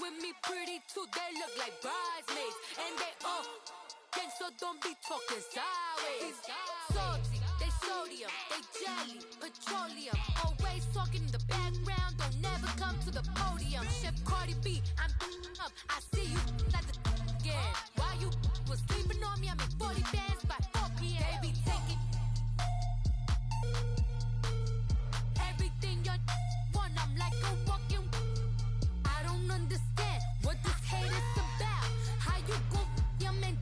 with me pretty too, they look like bridesmaids. And they all gang, so don't be talking sideways. Salty, they sodium, they jelly, petroleum. Always talking in the background, don't never come to the podium. Chef Cardi B, I'm up, I see you like the again. While you was sleeping on me, I made 40 bands by 4 p.m. They be taking everything you want, I'm like a walking. I don't understand what this hate is about. How you gon' your man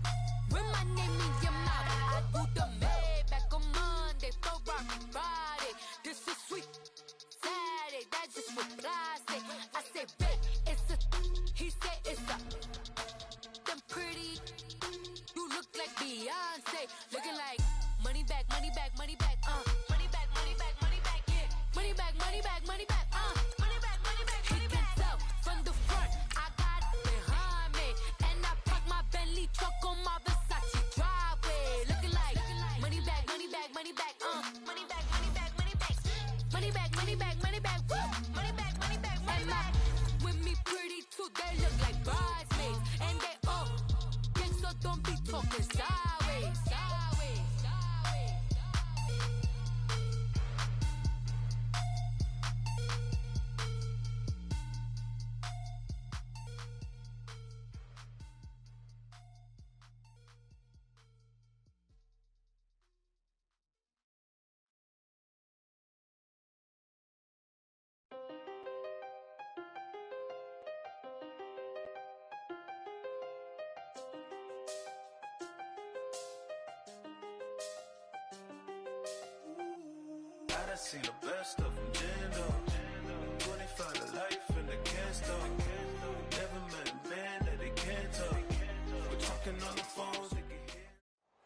with my name in your mouth? I do the Maybach on Monday, Ferrari Friday. This is sweet Saturday, that's just for plastic. I say, babe, it's a, he say it's a. Them pretty, you look like Beyonce, looking like money back, money back, money back, money back, money back, money back, yeah, money back, money back, money back, money back, money back, money back. He can tell from the front, I got it behind me, and I park my Bentley truck on my Versace driveway, looking like money back, money back, money back, money back, money back, money back, money back, money back, money back, woo, money back, money back, money back. With me pretty too, they look like bridesmaids, and they all gang, so don't be talking sideways, sideways, sideways. I done seen the best of them, Jando. 25 to life in the can't stop. Never met a man that they can't talk. We're talking on the phones, they can hear.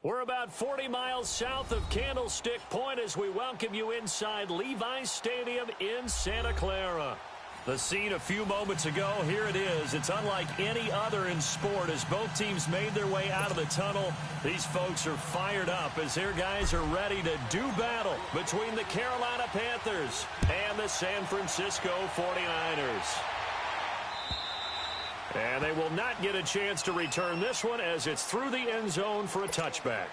We're about 40 miles south of Candlestick Point as we welcome you inside Levi's Stadium in Santa Clara. The scene a few moments ago, here it is. It's unlike any other in sport as both teams made their way out of the tunnel. These folks are fired up as their guys are ready to do battle between the Carolina Panthers and the San Francisco 49ers. And they will not get a chance to return this one as it's through the end zone for a touchback.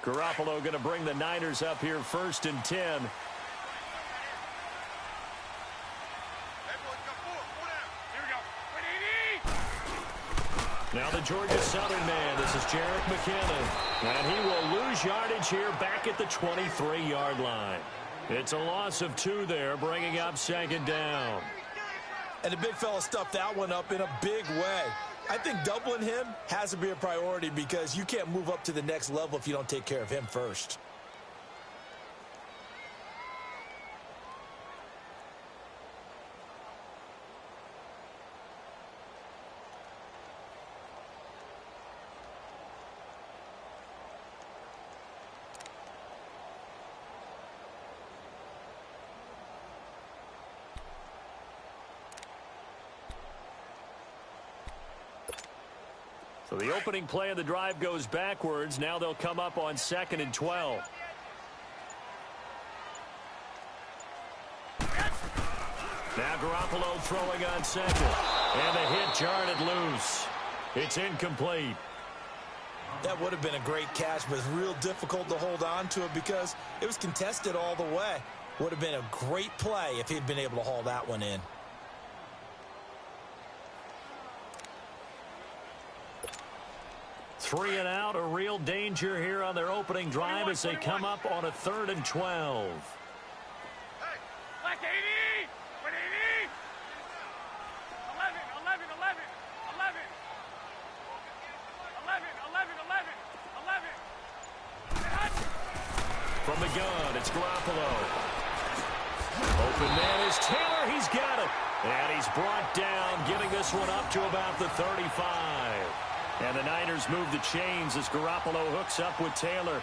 Garoppolo going to bring the Niners up here 1st and 10. Now the Georgia Southern man, this is Jerick McKinnon. And he will lose yardage here back at the 23-yard line. It's a loss of 2 there, bringing up 2nd down. And the big fella stuffed that one up in a big way. I think doubling him has to be a priority because you can't move up to the next level if you don't take care of him first. So the opening play of the drive goes backwards. Now they'll come up on 2nd and 12. Now Garoppolo throwing on 2nd. And the hit jarred it loose. It's incomplete. That would have been a great catch, but it's real difficult to hold on to it because it was contested all the way. Would have been a great play if he'd been able to haul that one in. Three and out, a real danger here on their opening drive as they come up on a 3rd and 12. Hey, like 80, 180, 11, 11, 11, 11, 11, 11, 11, 11. From the gun, it's Garoppolo. Open man is Taylor. He's got it. And he's brought down, getting this one up to about the 35. And the Niners move the chains as Garoppolo hooks up with Taylor.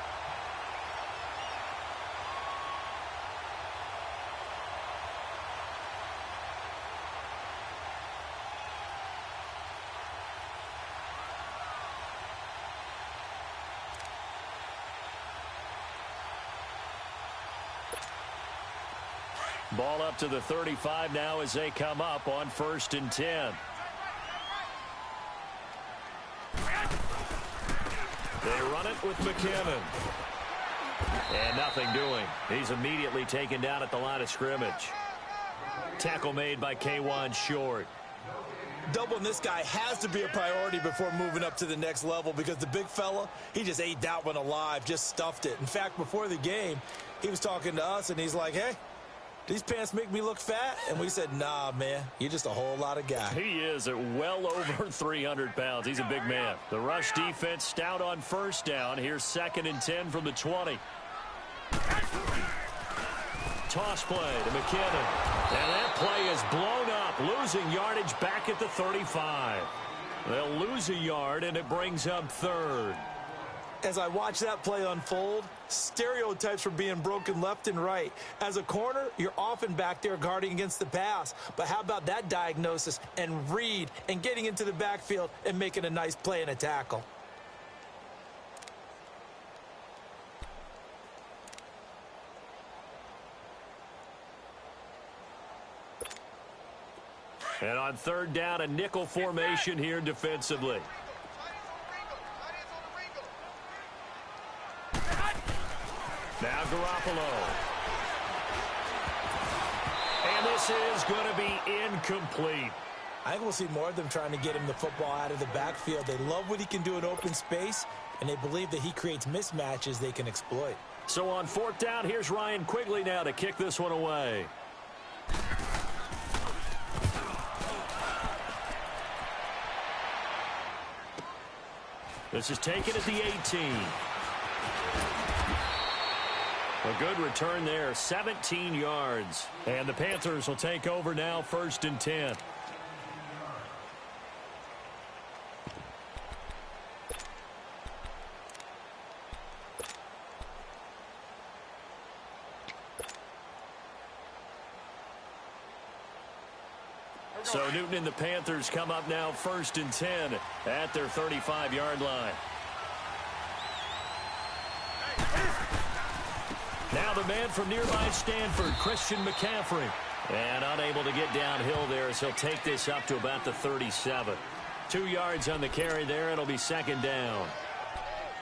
Ball up to the 35 now as they come up on 1st and 10. They run it with McKinnon. And nothing doing. He's immediately taken down at the line of scrimmage. Tackle made by K'Wan Short. Doubling this guy has to be a priority before moving up to the next level because the big fella, he just ate that one alive, just stuffed it. In fact, before the game, he was talking to us, and he's like, hey, these pants make me look fat? And we said, nah, man, you're just a whole lot of guy. He is at well over 300 pounds. He's a big man. The rush defense stout on 1st down. Here's 2nd and 10 from the 20. Toss play to McKinnon. And that play is blown up, losing yardage back at the 35. They'll lose a yard, and it brings up 3rd. As I watch that play unfold, stereotypes were being broken left and right. As a corner, you're often back there guarding against the pass. But how about that diagnosis and read and getting into the backfield and making a nice play and a tackle? And on 3rd down, a nickel formation here defensively. Now Garoppolo. And this is going to be incomplete. I think we'll see more of them trying to get him the football out of the backfield. They love what he can do in open space, and they believe that he creates mismatches they can exploit. So on 4th down, here's Ryan Quigley now to kick this one away. This is taken at the 18. A good return there, 17 yards. And the Panthers will take over now, 1st and 10. So Newton and the Panthers come up now 1st and 10 at their 35-yard line. Now the man from nearby Stanford, Christian McCaffrey. And unable to get downhill there as he'll take this up to about the 37. 2 yards on the carry there. It'll be 2nd down.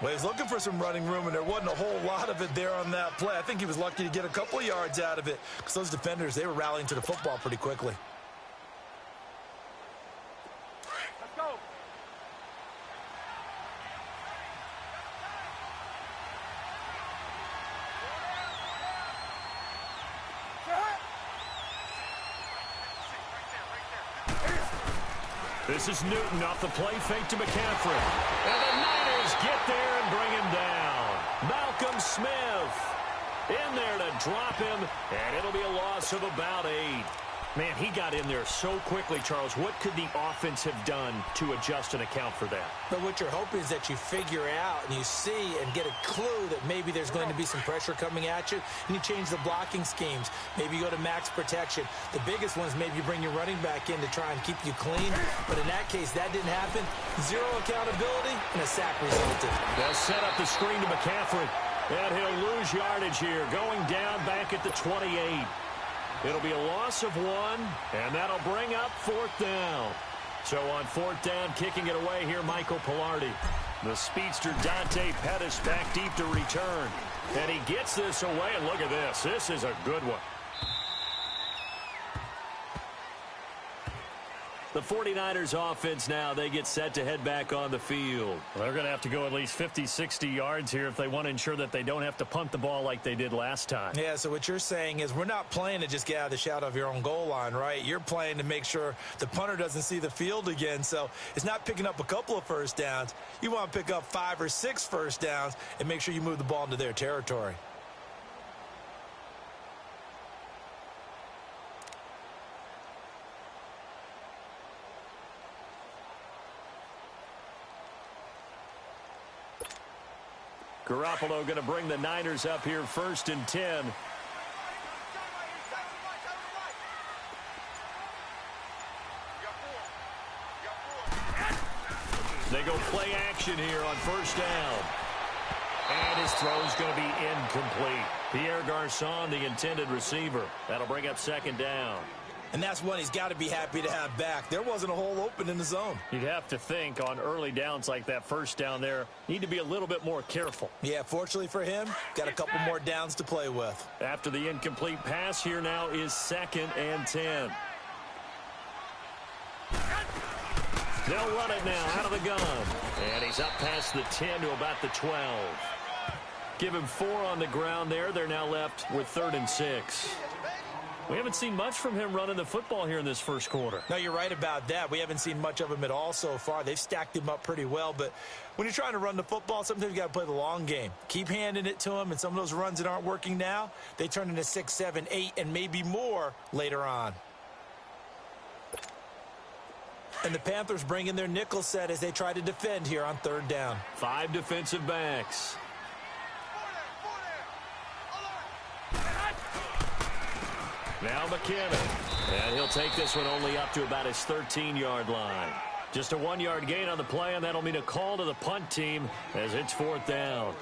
Well, he's looking for some running room, and there wasn't a whole lot of it there on that play. I think he was lucky to get a couple of yards out of it because those defenders, they were rallying to the football pretty quickly. This is Newton off the play fake to McCaffrey. And the Niners get there and bring him down. Malcolm Smith in there to drop him, and it'll be a loss of about 8. Man, he got in there so quickly, Charles. What could the offense have done to adjust and account for that? But what you're hoping is that you figure out and you see and get a clue that maybe there's going to be some pressure coming at you, and you change the blocking schemes. Maybe you go to max protection. The biggest one is maybe you bring your running back in to try and keep you clean. But in that case, that didn't happen. 0 accountability, and a sack resulted. They'll set up the screen to McCaffrey, and he'll lose yardage here, going down back at the 28. It'll be a loss of 1, and that'll bring up 4th down. So on 4th down, kicking it away here, Michael Pilardi. The speedster Dante Pettis back deep to return. And he gets this away, and look at this. This is a good one. The 49ers offense now, they get set to head back on the field. Well, they're going to have to go at least 50, 60 yards here if they want to ensure that they don't have to punt the ball like they did last time. Yeah, so what you're saying is we're not playing to just get out of the shadow of your own goal line, right? You're playing to make sure the punter doesn't see the field again. So it's not picking up a couple of first downs. You want to pick up 5 or 6 first downs and make sure you move the ball into their territory. Garoppolo going to bring the Niners up here 1st and 10. They go play action here on 1st down. And his throw is going to be incomplete. Pierre Garçon, the intended receiver. That'll bring up second down. And that's one he's got to be happy to have back. There wasn't a hole open in the zone. You'd have to think on early downs like that first down there, need to be a little bit more careful. Yeah, fortunately for him, got a couple more downs to play with. After the incomplete pass, here now is 2nd and 10. They'll run it now out of the gun. And he's up past the 10 to about the 12. Give him 4 on the ground there. They're now left with 3rd and 6. We haven't seen much from him running the football here in this first quarter. No, you're right about that. We haven't seen much of him at all so far. They've stacked him up pretty well, but when you're trying to run the football, sometimes you got to play the long game. Keep handing it to him, and some of those runs that aren't working now, they turn into 6, 7, 8, and maybe more later on. And the Panthers bring in their nickel set as they try to defend here on 3rd down. 5 defensive backs. Now McKinnon. And he'll take this one only up to about his 13-yard line. Just a 1-yard gain on the play, and that'll mean a call to the punt team as it's 4th down.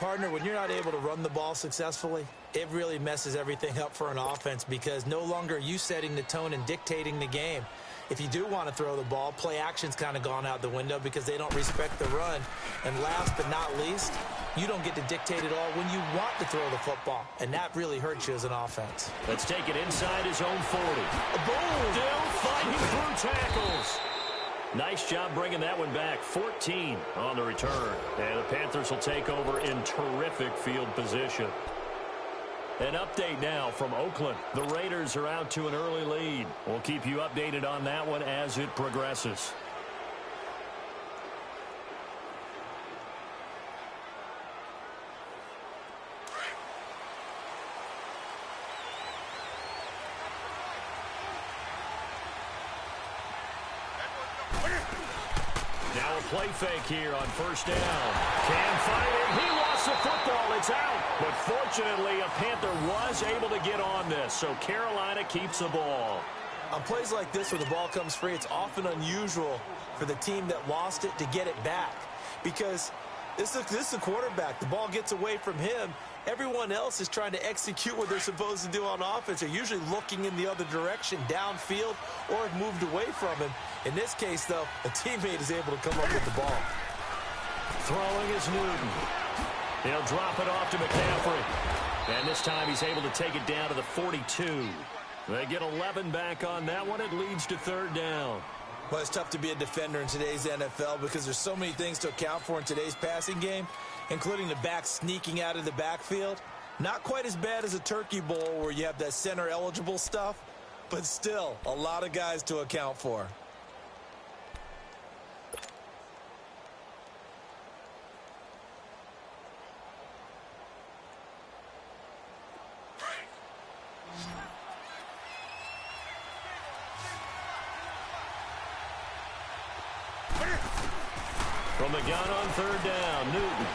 Partner, when you're not able to run the ball successfully, it really messes everything up for an offense because no longer are you setting the tone and dictating the game. If you do want to throw the ball, play action's kind of gone out the window because they don't respect the run. And last but not least, you don't get to dictate it all when you want to throw the football. And that really hurts you as an offense. Let's take it inside his own 40. Boom! Still fighting through tackles. Nice job bringing that one back. 14 on the return. And the Panthers will take over in terrific field position. An update now from Oakland. The Raiders are out to an early lead. We'll keep you updated on that one as it progresses. Now a play fake here on 1st down. Can find it. He lost the football. It's out. But fortunately, a Panther was able to get on this, so Carolina keeps the ball. On plays like this where the ball comes free, it's often unusual for the team that lost it to get it back because this is a quarterback. The ball gets away from him. Everyone else is trying to execute what they're supposed to do on offense. They're usually looking in the other direction, downfield, or have moved away from him. In this case, though, a teammate is able to come up with the ball. Throwing is Newton. He'll drop it off to McCaffrey. And this time he's able to take it down to the 42. They get 11 back on that one. It leads to 3rd down. Well, it's tough to be a defender in today's NFL because there's so many things to account for in today's passing game, including the back sneaking out of the backfield. Not quite as bad as a turkey bowl where you have that center-eligible stuff, but still a lot of guys to account for. From the gun on 3rd down, Newton.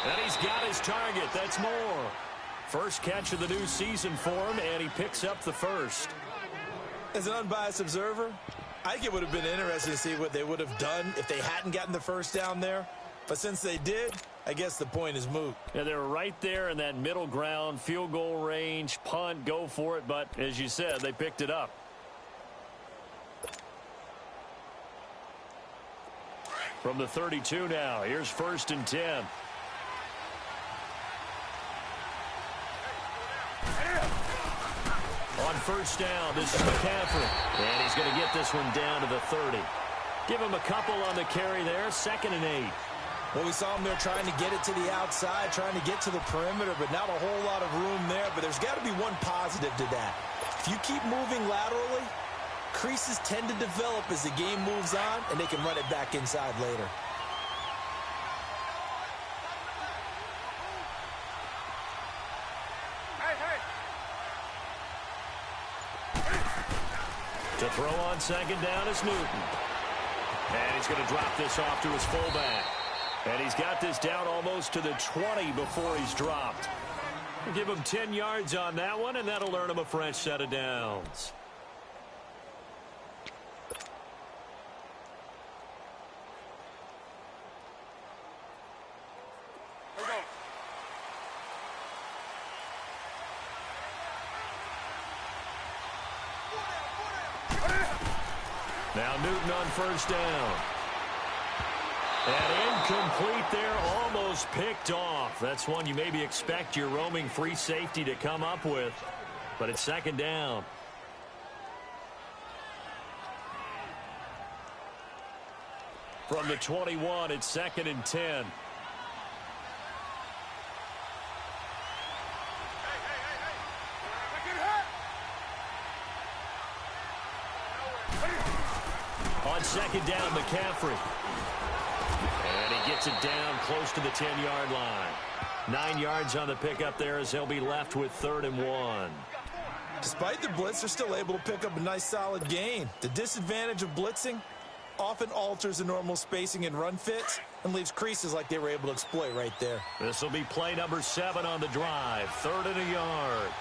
And he's got his target. That's Moore. First catch of the new season for him, and he picks up the first. As an unbiased observer, I think it would have been interesting to see what they would have done if they hadn't gotten the first down there. But since they did, I guess the point is moot. Yeah, they were right there in that middle ground, field goal range, punt, go for it. But as you said, they picked it up. From the 32 now, here's 1st and 10. On 1st down, this is McCaffrey. And he's going to get this one down to the 30. Give him a couple on the carry there, 2nd and 8. Well, we saw him there trying to get it to the outside, trying to get to the perimeter, but not a whole lot of room there. But there's got to be one positive to that. If you keep moving laterally, creases tend to develop as the game moves on, and they can run it back inside later. To throw on 2nd down is Newton. And he's going to drop this off to his fullback. And he's got this down almost to the 20 before he's dropped. Give him 10 yards on that one, and that'll earn him a fresh set of downs. Now Newton on first down. And incomplete there, almost picked off. That's one you maybe expect your roaming free safety to come up with. But it's second down. From the 21, it's second and 10. On second down, McCaffrey. And he gets it down close to the 10-yard line. 9 yards on the pickup there as they'll be left with 3rd and 1. Despite the blitz, they're still able to pick up a nice solid gain. The disadvantage of blitzing often alters the normal spacing and run fits and leaves creases like they were able to exploit right there. This will be play number 7 on the drive. 3rd and a yard.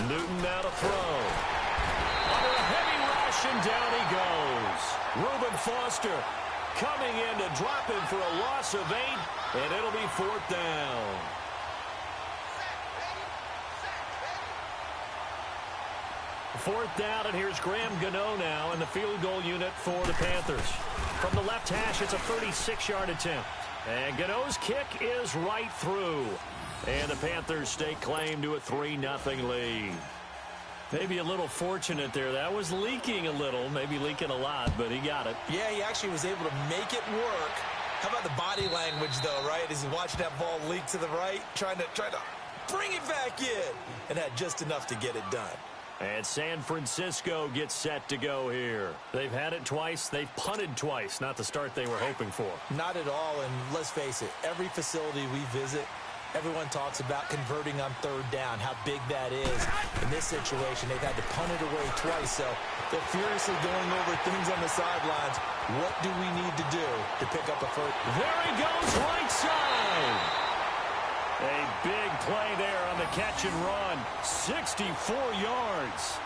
Newton now to throw. Under a heavy rush, and down he goes. Reuben Foster coming in to drop him for a loss of 8, and it'll be 4th down. Fourth down, and here's Graham Gano now in the field goal unit for the Panthers. From the left hash, it's a 36-yard attempt. And Gano's kick is right through. And the Panthers stake claim to a 3-0 lead. Maybe a little fortunate there. That was leaking a little, maybe leaking a lot, but he got it. Yeah, he actually was able to make it work. How about the body language, though, right? As he's watching that ball leak to the right, trying to bring it back in, and had just enough to get it done. And San Francisco gets set to go here. They've had it twice. They've punted twice. Not the start they were hoping for. Not at all, and let's face it, every facility we visit, everyone talks about converting on 3rd down, how big that is. In this situation, they've had to punt it away twice, so they're furiously going over things on the sidelines. What do we need to do to pick up a first? There he goes, right side. A big play there on the catch and run. 64 yards.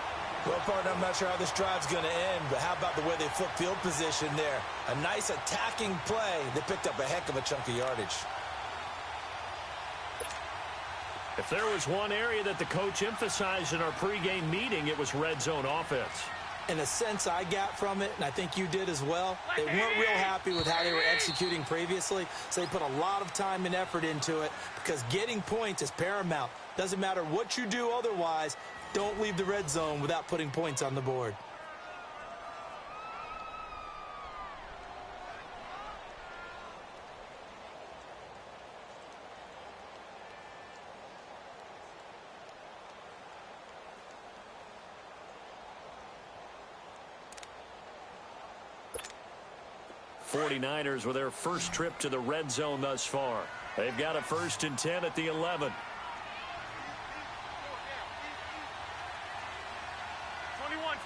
Well, partner, I'm not sure how this drive's going to end, but how about the way they flip field position there? A nice attacking play. They picked up a heck of a chunk of yardage. If there was one area that the coach emphasized in our pregame meeting, it was red zone offense. In a sense I got from it, and I think you did as well, they weren't real happy with how they were executing previously, so they put a lot of time and effort into it because getting points is paramount. Doesn't matter what you do otherwise, don't leave the red zone without putting points on the board. '49ers with their first trip to the red zone thus far. They've got a 1st and 10 at the 11. 21.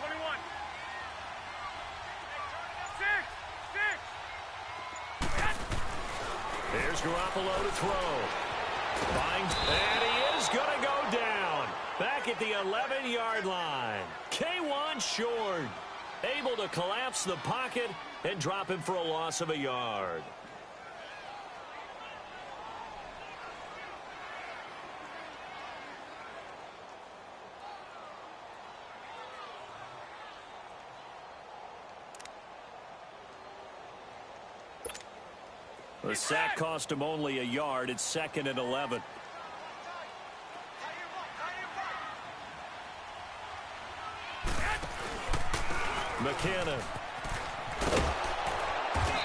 6. Here's Garoppolo to throw. Finds, and he is going to go down. Back at the 11-yard line. K'Wan Short able to collapse the pocket and drop him for a loss of a yard. The sack cost him only a yard. It's 2nd and 11. McKinnon.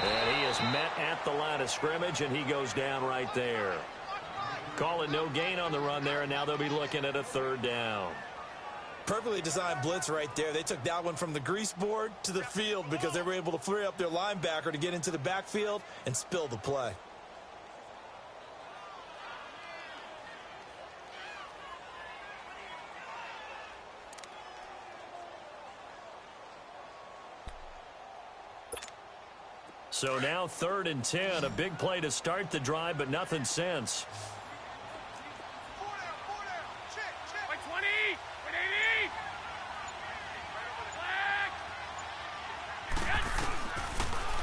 And he is met at the line of scrimmage, and he goes down right there. Call it no gain on the run there, and now they'll be looking at a 3rd down. Perfectly designed blitz right there. They took that one from the grease board to the field because they were able to flare up their linebacker to get into the backfield and spill the play. So now 3rd and 10, a big play to start the drive, but nothing since. By 20. 180.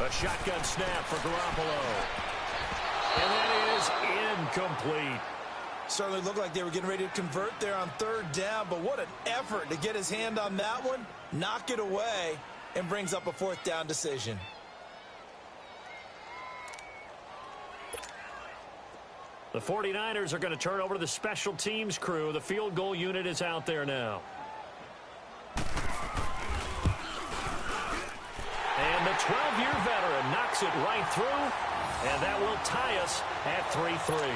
A shotgun snap for Garoppolo. And that is incomplete. Certainly looked like they were getting ready to convert there on third down, but what an effort to get his hand on that one, knock it away, and brings up a fourth down decision. The 49ers are going to turn over to the special teams crew. The field goal unit is out there now. And the 12-year veteran knocks it right through, and that will tie us at 3-3.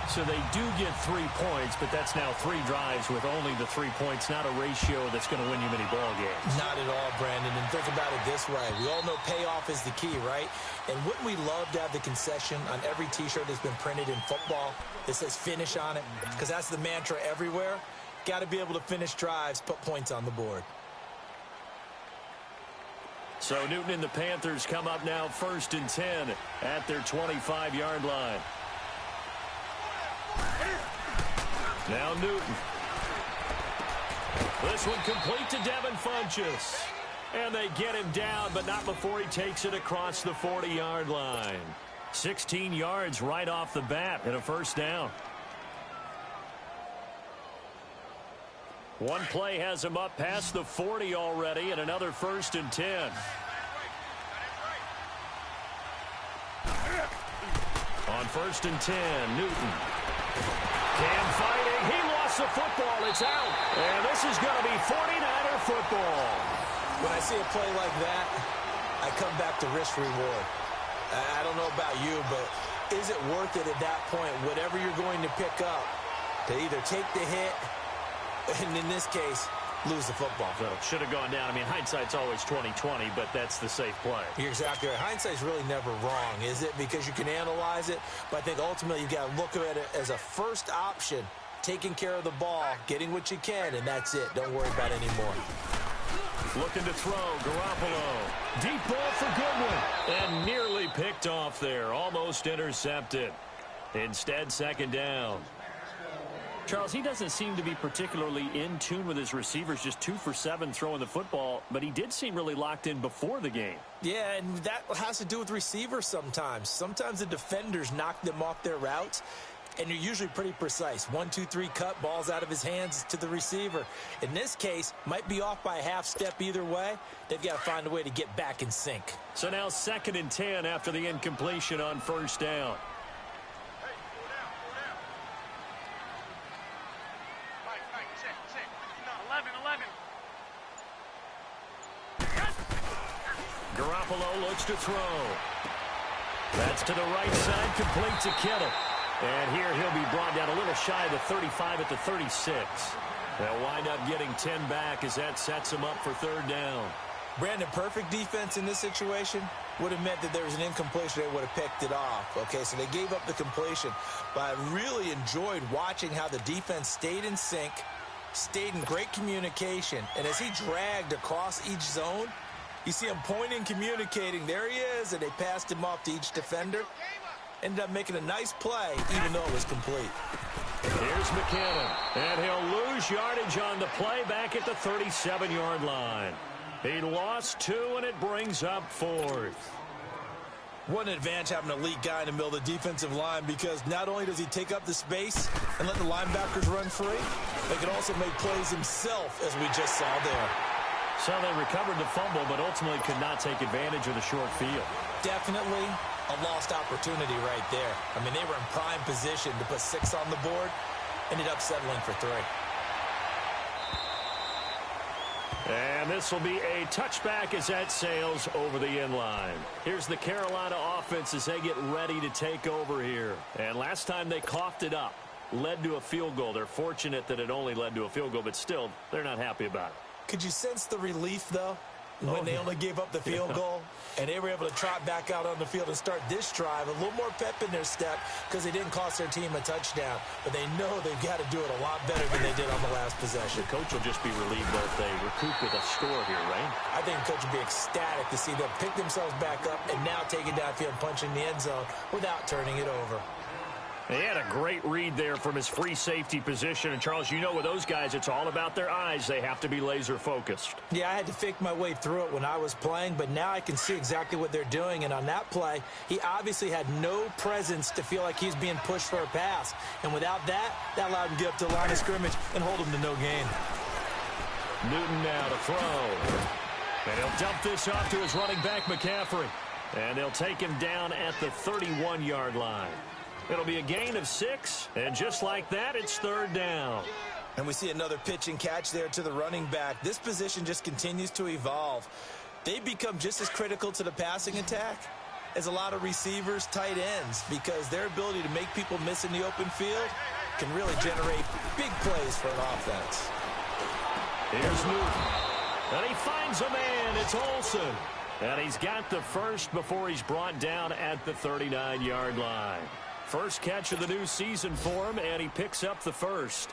So they do get 3 points, but that's now 3 drives with only the 3 points, not a ratio that's going to win you many ball games. Not at all, Brandon. And think about it this way. We all know payoff is the key, right? And wouldn't we love to have the concession on every T-shirt that's been printed in football that says finish on it? Because that's the mantra everywhere. Got to be able to finish drives, put points on the board. So Newton and the Panthers come up now 1st and 10 at their 25-yard line. Now Newton. This one complete to Devin Funchess. And they get him down, but not before he takes it across the 40-yard line. 16 yards right off the bat and a first down. One play has him up past the 40 already, and another 1st and 10. On 1st and 10, Newton. Cam fighting. He lost the football. It's out. And this is going to be 49er football. When I see a play like that, I come back to risk reward. I don't know about you, but is it worth it at that point, whatever you're going to pick up, to either take the hit, and in this case, lose the football? So should have gone down. I mean, hindsight's always 20/20, but that's the safe play. You're exactly right. Hindsight's really never wrong, is it? Because you can analyze it, but I think ultimately you've got to look at it as a first option, taking care of the ball, getting what you can, and that's it. Don't worry about it anymore. Looking to throw, Garoppolo. Deep ball for Goodwin. And nearly picked off there. Almost intercepted. Instead, 2nd down. Charles, he doesn't seem to be particularly in tune with his receivers, just 2 for 7 throwing the football, but he did seem really locked in before the game. Yeah, and that has to do with receivers sometimes. Sometimes the defenders knock them off their routes, and you're usually pretty precise. 1, 2, 3 cut, balls out of his hands to the receiver. In this case, might be off by a half step either way. They've got to find a way to get back in sync. So now 2nd and 10 after the incompletion on 1st down. 11. Garoppolo looks to throw. That's to the right side, complete to Kittle. And here he'll be brought down a little shy of the 35 at the 36. They'll wind up getting 10 back as that sets him up for 3rd down. Brandon, perfect defense in this situation would have meant that there was an incompletion. They would have picked it off. Okay, so they gave up the completion. But I really enjoyed watching how the defense stayed in sync, stayed in great communication. And as he dragged across each zone, you see him pointing, communicating. There he is, and they passed him off to each defender. Ended up making a nice play, even though it was complete. Here's McKinnon, and he'll lose yardage on the play back at the 37-yard line. He lost 2, and it brings up 4th. What an advantage having an elite guy in the middle of the defensive line, because not only does he take up the space and let the linebackers run free, but he can also make plays himself, as we just saw there. So they recovered the fumble, but ultimately could not take advantage of the short field. Definitely a lost opportunity right there. I mean, they were in prime position to put 6 on the board, ended up settling for 3. And this will be a touchback as that sails over the end line. Here's the Carolina offense as they get ready to take over here. And last time they coughed it up, led to a field goal. They're fortunate that it only led to a field goal, but still, they're not happy about it. Could you sense the relief, though, when they only gave up the field goal and they were able to trot back out on the field and start this drive? A little more pep in their step because they didn't cost their team a touchdown, but they know they've got to do it a lot better than they did on the last possession. The coach will just be relieved that they recoup with a score here, right? I think the coach will be ecstatic to see them pick themselves back up and now take it downfield and punch in the end zone without turning it over. He had a great read there from his free safety position. And, Charles, you know with those guys, it's all about their eyes. They have to be laser-focused. Yeah, I had to fake my way through it when I was playing, but now I can see exactly what they're doing. And on that play, he obviously had no presence to feel like he's being pushed for a pass. And without that, that allowed him to get up to the line of scrimmage and hold him to no gain. Newton now to throw. And he'll dump this off to his running back, McCaffrey. And they'll take him down at the 31-yard line. It'll be a gain of 6, and just like that, it's third down. And we see another pitch and catch there to the running back. This position just continues to evolve. They become just as critical to the passing attack as a lot of receivers, tight ends, because their ability to make people miss in the open field can really generate big plays for an offense. Here's Newton. And he finds a man. It's Olsen. And he's got the first before he's brought down at the 39-yard line. First catch of the new season for him, and he picks up the first.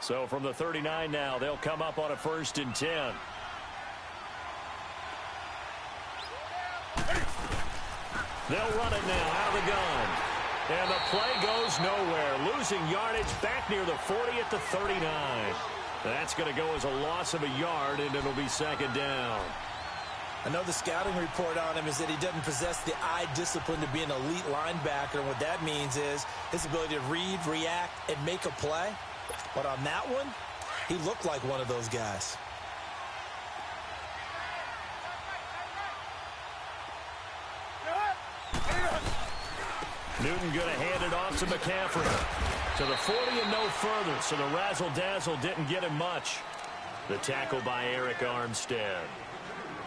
So from the 39 now, they'll come up on a 1st and 10. They'll run it now out of the gun. And the play goes nowhere. Losing yardage back near the 40 at the 39. That's going to go as a loss of a yard, and it'll be second down. I know the scouting report on him is that he doesn't possess the eye discipline to be an elite linebacker. And what that means is his ability to read, react, and make a play. But on that one, he looked like one of those guys. Newton going to hand it off to McCaffrey. To the 40 and no further, so the razzle-dazzle didn't get him much. The tackle by Eric Armstead.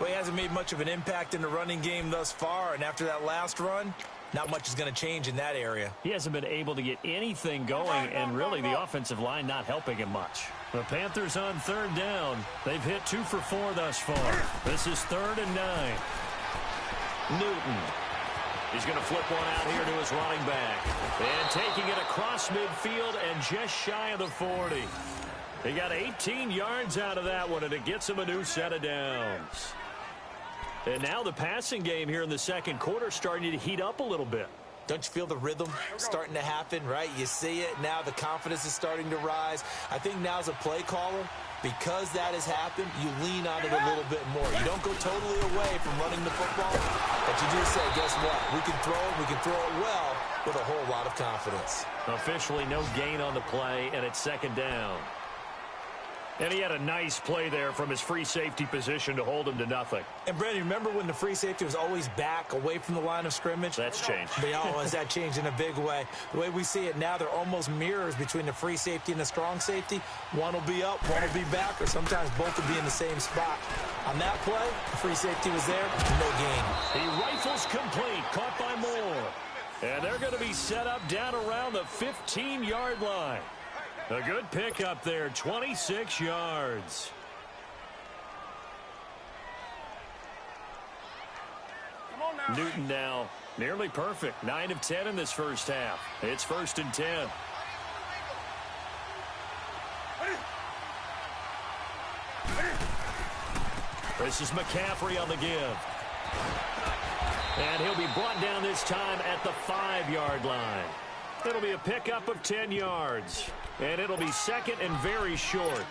Well, he hasn't made much of an impact in the running game thus far, and after that last run, not much is going to change in that area. He hasn't been able to get anything going, and really the offensive line not helping him much. The Panthers on third down. They've hit 2 for 4 thus far. This is 3rd and 9. Newton. He's going to flip one out here to his running back. And taking it across midfield and just shy of the 40. He got 18 yards out of that one, and it gets him a new set of downs. And now the passing game here in the second quarter starting to heat up a little bit. Don't you feel the rhythm starting to happen, right? You see it. Now the confidence is starting to rise. I think now as a play caller, because that has happened, you lean on it a little bit more. You don't go totally away from running the football, but you do say, guess what? We can throw it well with a whole lot of confidence. Officially no gain on the play, and it's second down. And he had a nice play there from his free safety position to hold him to nothing. And, Brandon, remember when the free safety was always back away from the line of scrimmage? That's changed. But has that changed in a big way? The way we see it now, they're almost mirrors between the free safety and the strong safety. One will be up, one will be back, or sometimes both will be in the same spot. On that play, the free safety was there, no gain. He rifles complete, caught by Moore. And they're going to be set up down around the 15-yard line. A good pickup there, 26 yards. Come on now. Newton now nearly perfect, 9 of 10 in this first half. It's 1st and 10. This is McCaffrey on the give. And he'll be brought down this time at the 5-yard line. It'll be a pickup of 10 yards. And it'll be second and very short.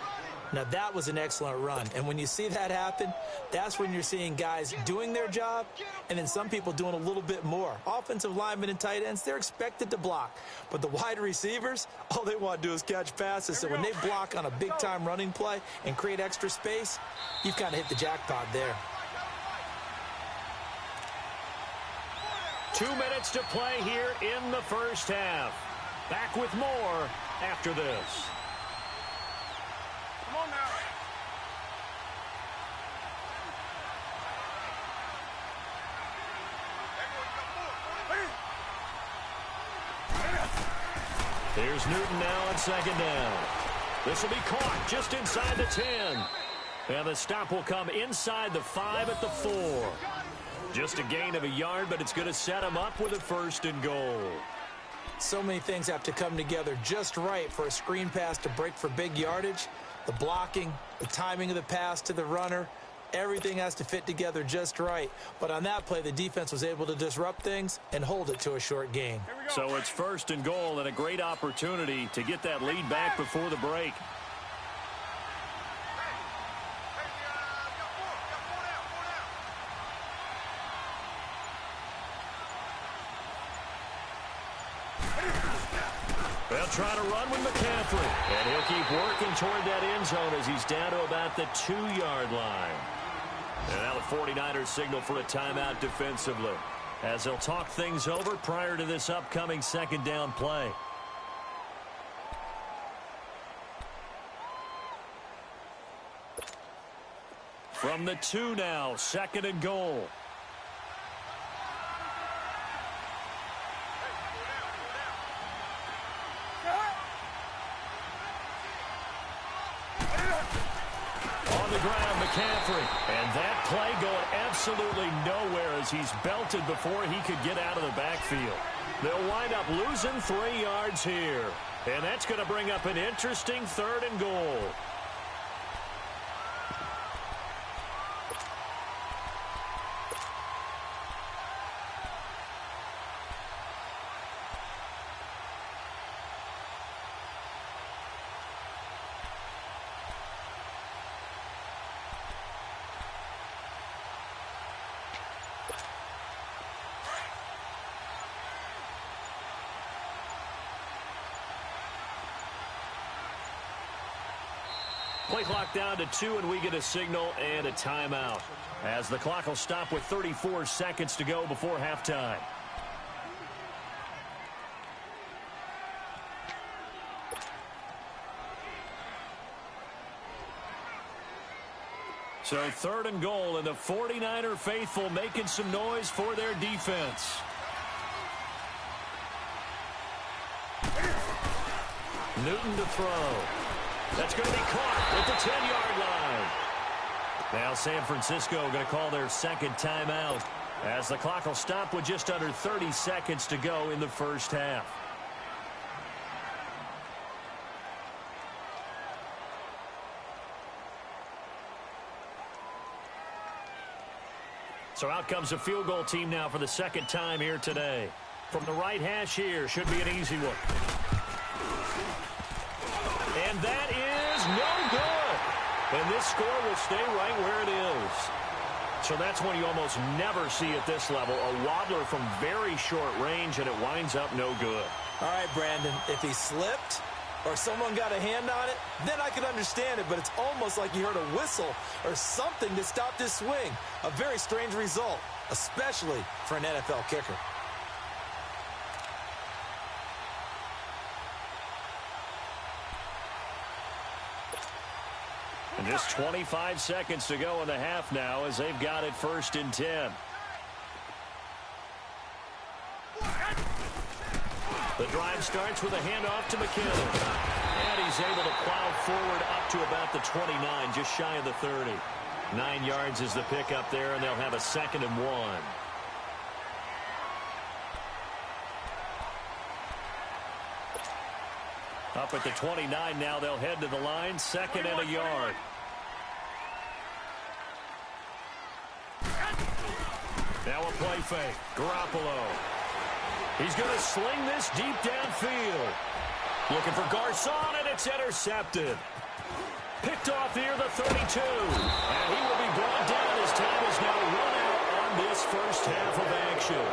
Now, that was an excellent run. And when you see that happen, that's when you're seeing guys doing their job and then some people doing a little bit more. Offensive linemen and tight ends, they're expected to block. But the wide receivers, all they want to do is catch passes. So when they block on a big-time running play and create extra space, you've kind of hit the jackpot there. 2 minutes to play here in the first half. Back with more after this. Come on now. Here's Newton now on second down. This will be caught just inside the 10. And the stop will come inside the 5 at the 4. Just a gain of a yard, but it's going to set him up with a 1st and goal. So many things have to come together just right for a screen pass to break for big yardage. The blocking, the timing of the pass to the runner, Everything has to fit together just right. But on that play, the defense was able to disrupt things and hold it to a short gain. So it's 1st and goal and a great opportunity to get that lead back before the break. They'll try to run with McCaffrey. And he'll keep working toward that end zone as he's down to about the 2-yard line. And now the 49ers signal for a timeout defensively, as they'll talk things over prior to this upcoming 2nd down play. From the 2 now, 2nd and goal. McCaffrey, and that play going absolutely nowhere as he's belted before he could get out of the backfield. They'll wind up losing 3 yards here, and that's going to bring up an interesting 3rd and goal. Play clock down to 2, and we get a signal and a timeout, as the clock will stop with 34 seconds to go before halftime. So 3rd and goal, and the 49er faithful making some noise for their defense. Newton to throw. That's going to be caught at the 10-yard line. Now San Francisco going to call their 2nd timeout, as the clock will stop with just under 30 seconds to go in the 1st half. So out comes a field goal team now for the 2nd time here today. From the right hash here, should be an easy one. And that is no good. And this score will stay right where it is. So that's one you almost never see at this level. A wobbler from very short range, and it winds up no good. All right, Brandon, if he slipped or someone got a hand on it, then I could understand it. But it's almost like you heard a whistle or something to stop this swing. A very strange result, especially for an NFL kicker. And just 25 seconds to go in the half now, as they've got it 1st and 10. The drive starts with a handoff to McKinnon. And he's able to plow forward up to about the 29, just shy of the 30. 9 yards is the pickup there, and they'll have a 2nd and 1. Up at the 29 now, they'll head to the line, 2nd and a yard. Now a play fake. Garoppolo. He's going to sling this deep downfield. Looking for Garcon, and it's intercepted. Picked off here, the 32. And he will be brought down as time is now run out on this 1st half of action.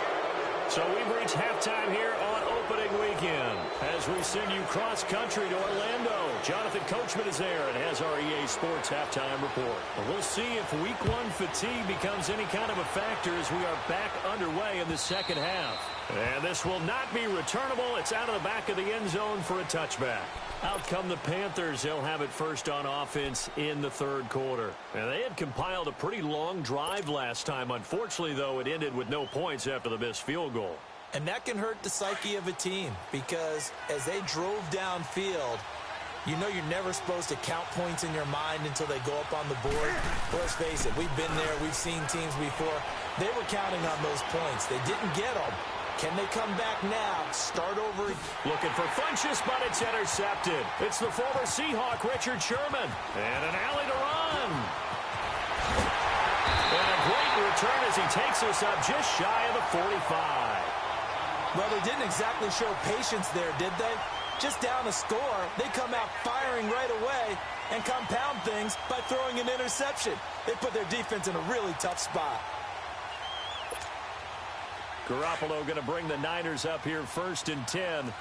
So we've reached halftime here on opening weekend as we send you cross-country to Orlando. Jonathan Coachman is there and has our EA Sports halftime report. But we'll see if Week 1 fatigue becomes any kind of a factor as we are back underway in the 2nd half. And this will not be returnable. It's out of the back of the end zone for a touchback. Out come the Panthers. They'll have it first on offense in the 3rd quarter. And they had compiled a pretty long drive last time. Unfortunately, though, it ended with no points after the missed field goal. And that can hurt the psyche of a team, because as they drove downfield, you know you're never supposed to count points in your mind until they go up on the board. Let's face it, we've been there. We've seen teams before. They were counting on those points. They didn't get them. Can they come back now? Start over. Looking for Funchess, but it's intercepted. It's the former Seahawk, Richard Sherman. And an alley to run. the return as he takes us up just shy of the 45. Well, they didn't exactly show patience there, did they? Just down a score, they come out firing right away and compound things by throwing an interception. They put their defense in a really tough spot. Garoppolo going to bring the Niners up here 1st and 10.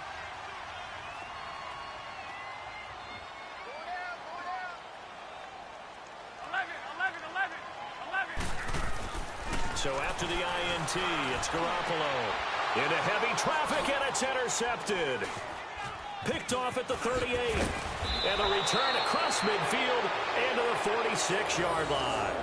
So after the INT, it's Garoppolo into heavy traffic, and it's intercepted. Picked off at the 38. And the return across midfield into the 46-yard line.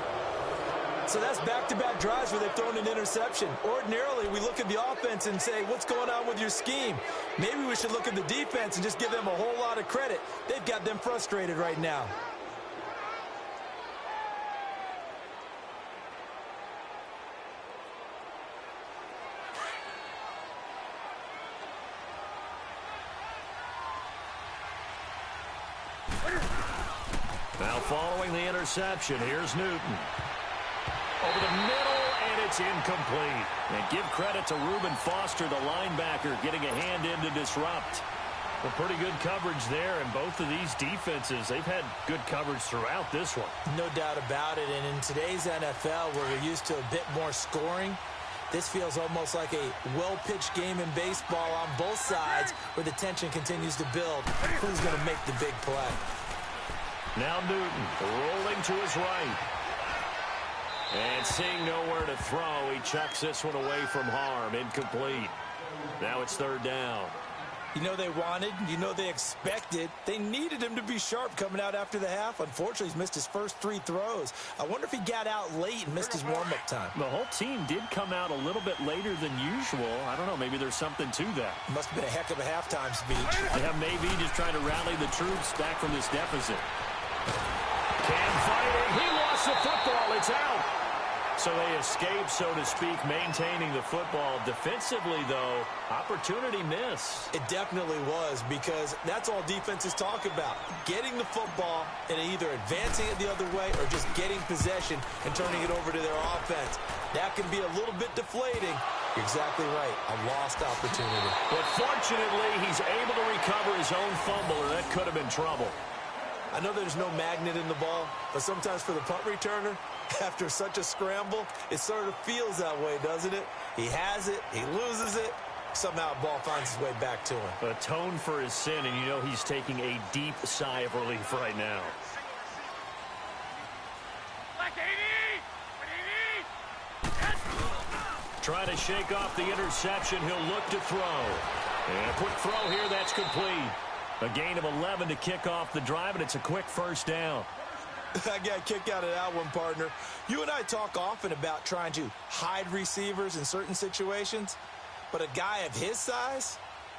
So that's back-to-back drives where they've thrown an interception. Ordinarily, we look at the offense and say, what's going on with your scheme? Maybe we should look at the defense and just give them a whole lot of credit. They've got them frustrated right now. Now following the interception, here's Newton. Over the middle, and it's incomplete. And give credit to Reuben Foster, the linebacker, getting a hand in to disrupt. Well, pretty good coverage there, and both of these defenses, they've had good coverage throughout this one. No doubt about it, and in today's NFL, where we're used to a bit more scoring, this feels almost like a well-pitched game in baseball on both sides where the tension continues to build. Who's going to make the big play? Now Newton rolling to his right. And seeing nowhere to throw, he chucks this one away from harm. Incomplete. Now it's 3rd down. You know they wanted, you know they expected. They needed him to be sharp coming out after the half. Unfortunately, he's missed his first 3 throws. I wonder if he got out late and missed his warm-up time. The whole team did come out a little bit later than usual. I don't know, maybe there's something to that. Must have been a heck of a halftime speech. Yeah, maybe just trying to rally the troops back from this deficit. Cam fighting. He lost the football. It's out. So they escape, so to speak, maintaining the football. Defensively, though, opportunity miss. It definitely was, because that's all defenses talk about. Getting the football and either advancing it the other way or just getting possession and turning it over to their offense. That can be a little bit deflating. You're exactly right. A lost opportunity. But fortunately, he's able to recover his own fumble, or that could have been trouble. I know there's no magnet in the ball, but sometimes for the punt returner, after such a scramble, it sort of feels that way, doesn't it? He has it, he loses it, somehow the ball finds its way back to him. Atone for his sin, and you know he's taking a deep sigh of relief right now. Trying to shake off the interception, he'll look to throw. And a quick throw here, that's complete. A gain of 11 to kick off the drive, and it's a quick 1st down. I got a kick out of that one, partner. You and I talk often about trying to hide receivers in certain situations, but a guy of his size,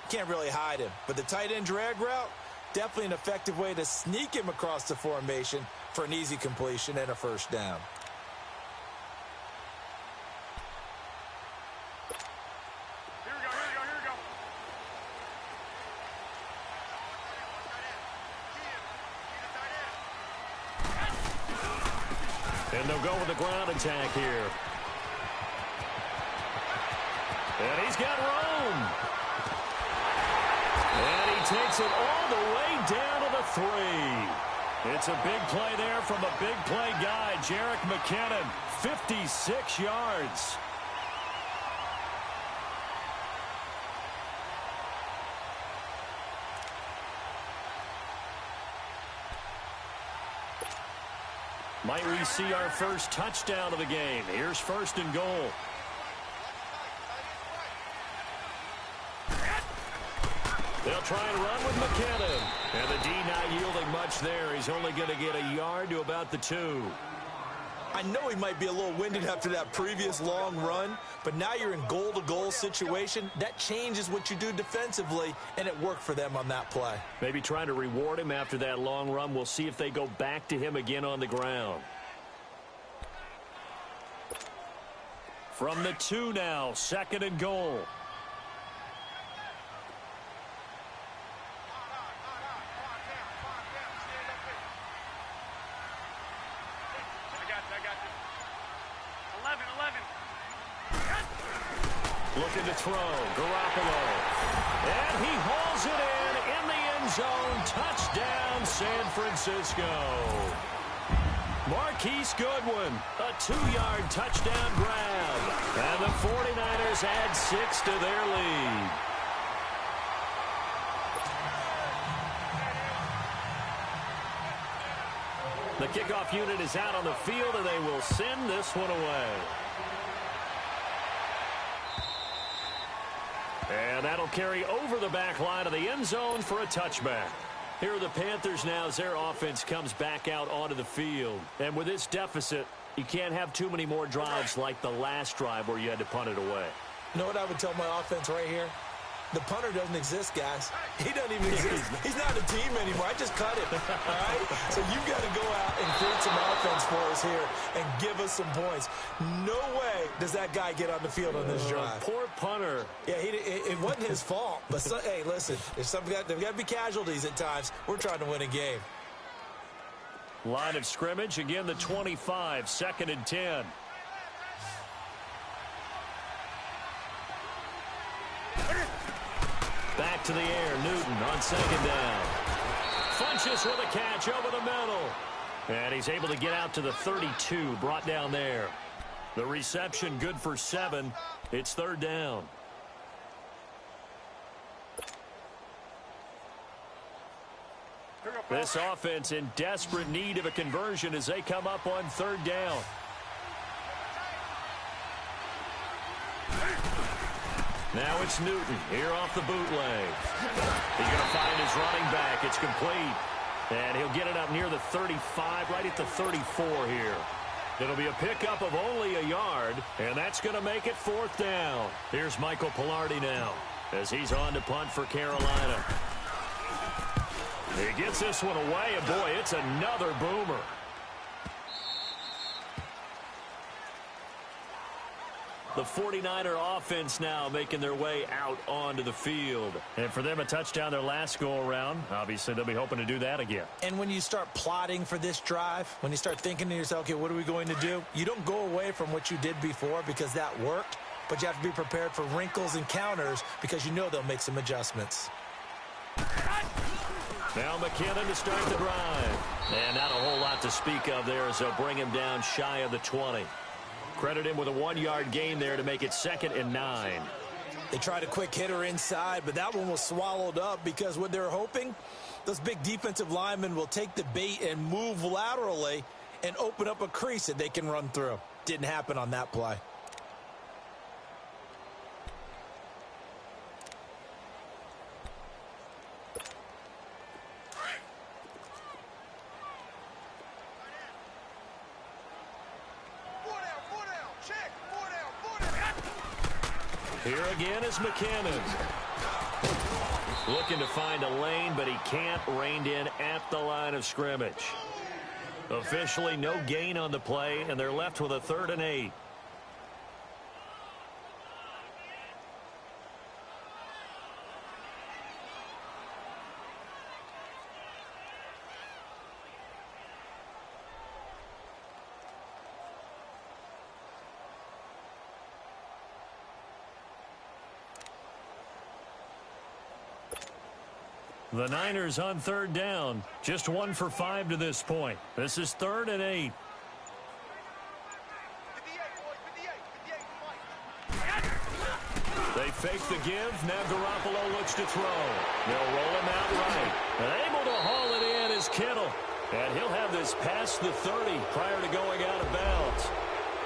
can't really hide him. But the tight end drag route, definitely an effective way to sneak him across the formation for an easy completion and a 1st down. And they'll go with the ground attack here. And he's got room. And he takes it all the way down to the 3. It's a big play there from a big play guy, Jerick McKinnon, 56 yards. Might we see our first touchdown of the game? Here's 1st and goal. They'll try and run with McKinnon. And the D not yielding much there. He's only going to get a yard to about the 2. I know he might be a little winded after that previous long run, but now you're in goal-to-goal situation. That changes what you do defensively, and it worked for them on that play. Maybe trying to reward him after that long run. We'll see if they go back to him again on the ground. From the 2 now, 2nd and goal. Looking to throw. Garoppolo. And he hauls it in the end zone. Touchdown, San Francisco. Marquise Goodwin, a 2-yard touchdown grab. And the 49ers add 6 to their lead. The kickoff unit is out on the field, and they will send this one away. And that'll carry over the back line of the end zone for a touchback. Here are the Panthers now as their offense comes back out onto the field. And with this deficit, you can't have too many more drives like the last drive where you had to punt it away. You know what I would tell my offense right here? The punter doesn't exist, guys. He doesn't even exist. He's not a team anymore. I just cut him, all right? So you've got to go out and create some offense for us here and give us some points. No way does that guy get on the field on this drive. Poor punter. Yeah, it wasn't his fault. But, hey, listen, there's got to be casualties at times. We're trying to win a game. Line of scrimmage, again the 25, 2nd and 10. Back to the air, Newton on 2nd down. Funchess with a catch over the middle. And he's able to get out to the 32, brought down there. The reception good for 7. It's 3rd down. This offense in desperate need of a conversion as they come up on 3rd down. Now it's Newton here off the bootleg. He's going to find his running back. It's complete. And he'll get it up near the 35, right at the 34 here. It'll be a pickup of only a yard, and that's going to make it 4th down. Here's Michael Pilardi now as he's on to punt for Carolina. He gets this one away, and boy, it's another boomer. The 49er offense now making their way out onto the field. And for them, a touchdown their last go-around. Obviously, they'll be hoping to do that again. And when you start plotting for this drive, when you start thinking to yourself, okay, what are we going to do? You don't go away from what you did before because that worked, but you have to be prepared for wrinkles and counters because you know they'll make some adjustments. Now McKinnon to start the drive. And not a whole lot to speak of there as they'll bring him down shy of the 20. Credit him with a 1-yard gain there to make it 2nd and 9. They tried a quick hitter inside, but that one was swallowed up because what they're hoping, those big defensive linemen will take the bait and move laterally and open up a crease that they can run through. Didn't happen on that play. Here again is McKinnon. Looking to find a lane, but he can't. Reined in at the line of scrimmage. Officially no gain on the play, and they're left with a 3rd and 8. The Niners on 3rd down. Just 1 for 5 to this point. This is 3rd and 8. They fake the give. Now Garoppolo looks to throw. They'll roll him out right. And able to haul it in is Kittle. And he'll have this past the 30 prior to going out of bounds.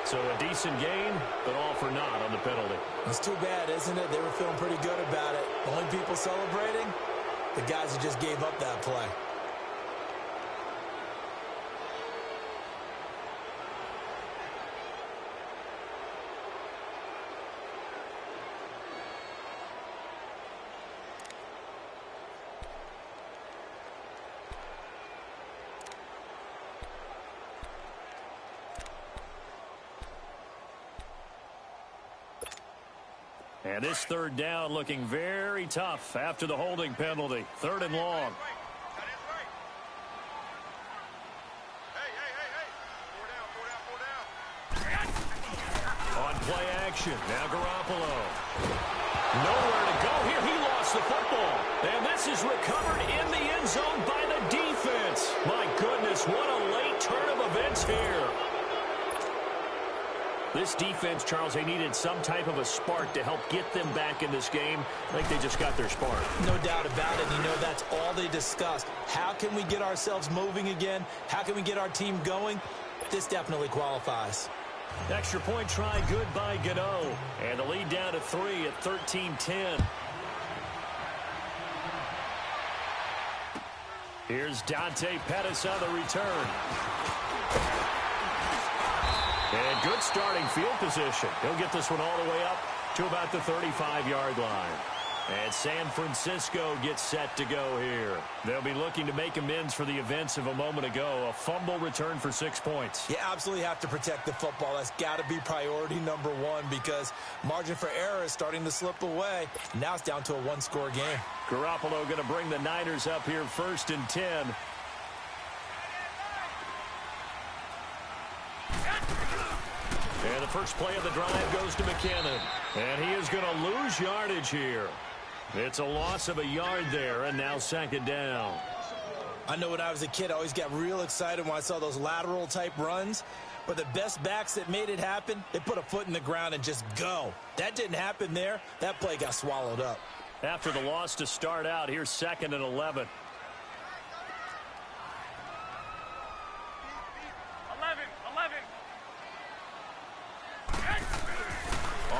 So a decent gain, but all for naught on the penalty. It's too bad, isn't it? They were feeling pretty good about it. The only people celebrating, the guys who just gave up that play. And this 3rd down looking very tough after the holding penalty. 3rd and long. On Play action. Now Garoppolo. Nowhere to go here. He lost the football. And this is recovered in the end zone by the defense. My goodness, what a late turn of events here. This defense, Charles, they needed some type of a spark to help get them back in this game. I think they just got their spark. No doubt about it. You know, that's all they discussed. How can we get ourselves moving again? How can we get our team going? This definitely qualifies. Extra point try good by Gano. And the lead down to 3 at 13-10. Here's Dante Pettis on the return. And good starting field position. He'll get this one all the way up to about the 35-yard line. And San Francisco gets set to go here. They'll be looking to make amends for the events of a moment ago. A fumble return for 6 points. You absolutely have to protect the football. That's got to be priority number one because margin for error is starting to slip away. Now it's down to a one-score game. Garoppolo going to bring the Niners up here 1st and 10. And the first play of the drive goes to McKinnon. And he is going to lose yardage here. It's a loss of a yard there, and now 2nd down. I know when I was a kid, I always got real excited when I saw those lateral-type runs. But the best backs that made it happen, they put a foot in the ground and just go. That didn't happen there. That play got swallowed up. After the loss to start out, here's 2nd and 11.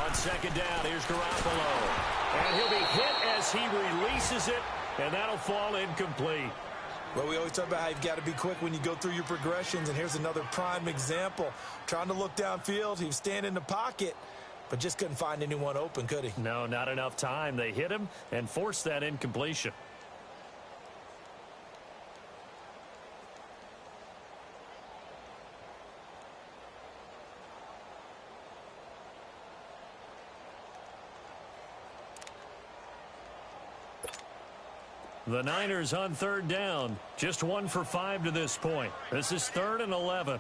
2nd down, here's Garoppolo. And he'll be hit as he releases it, and that'll fall incomplete. Well, we always talk about how you've got to be quick when you go through your progressions, and here's another prime example. Trying to look downfield, he was standing in the pocket, but just couldn't find anyone open, could he? No, not enough time. They hit him and forced that incompletion. The Niners on 3rd down. Just 1 for 5 to this point. This is 3rd and 11.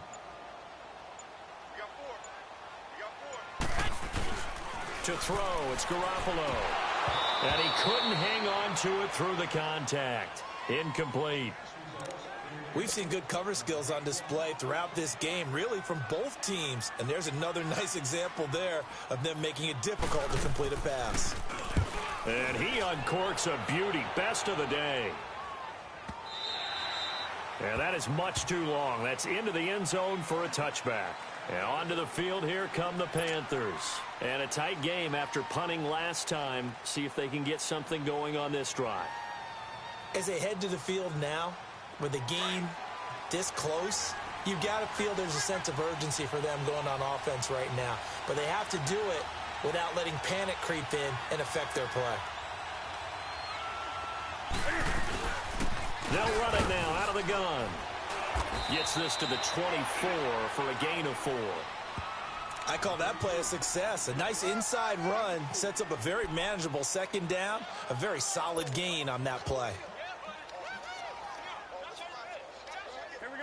To throw, it's Garoppolo. And he couldn't hang on to it through the contact. Incomplete. We've seen good cover skills on display throughout this game, really from both teams. And there's another nice example there of them making it difficult to complete a pass. And he uncorks a beauty. Best of the day. And that is much too long. That's into the end zone for a touchback. And onto the field, here come the Panthers. And a tight game after punting last time. See if they can get something going on this drive. As they head to the field now, with the game this close, you've got to feel there's a sense of urgency for them going on offense right now. But they have to do it without letting panic creep in and affect their play. They'll run it now out of the gun. Gets this to the 24 for a gain of 4. I call that play a success. A nice inside run sets up a very manageable 2nd down. A very solid gain on that play.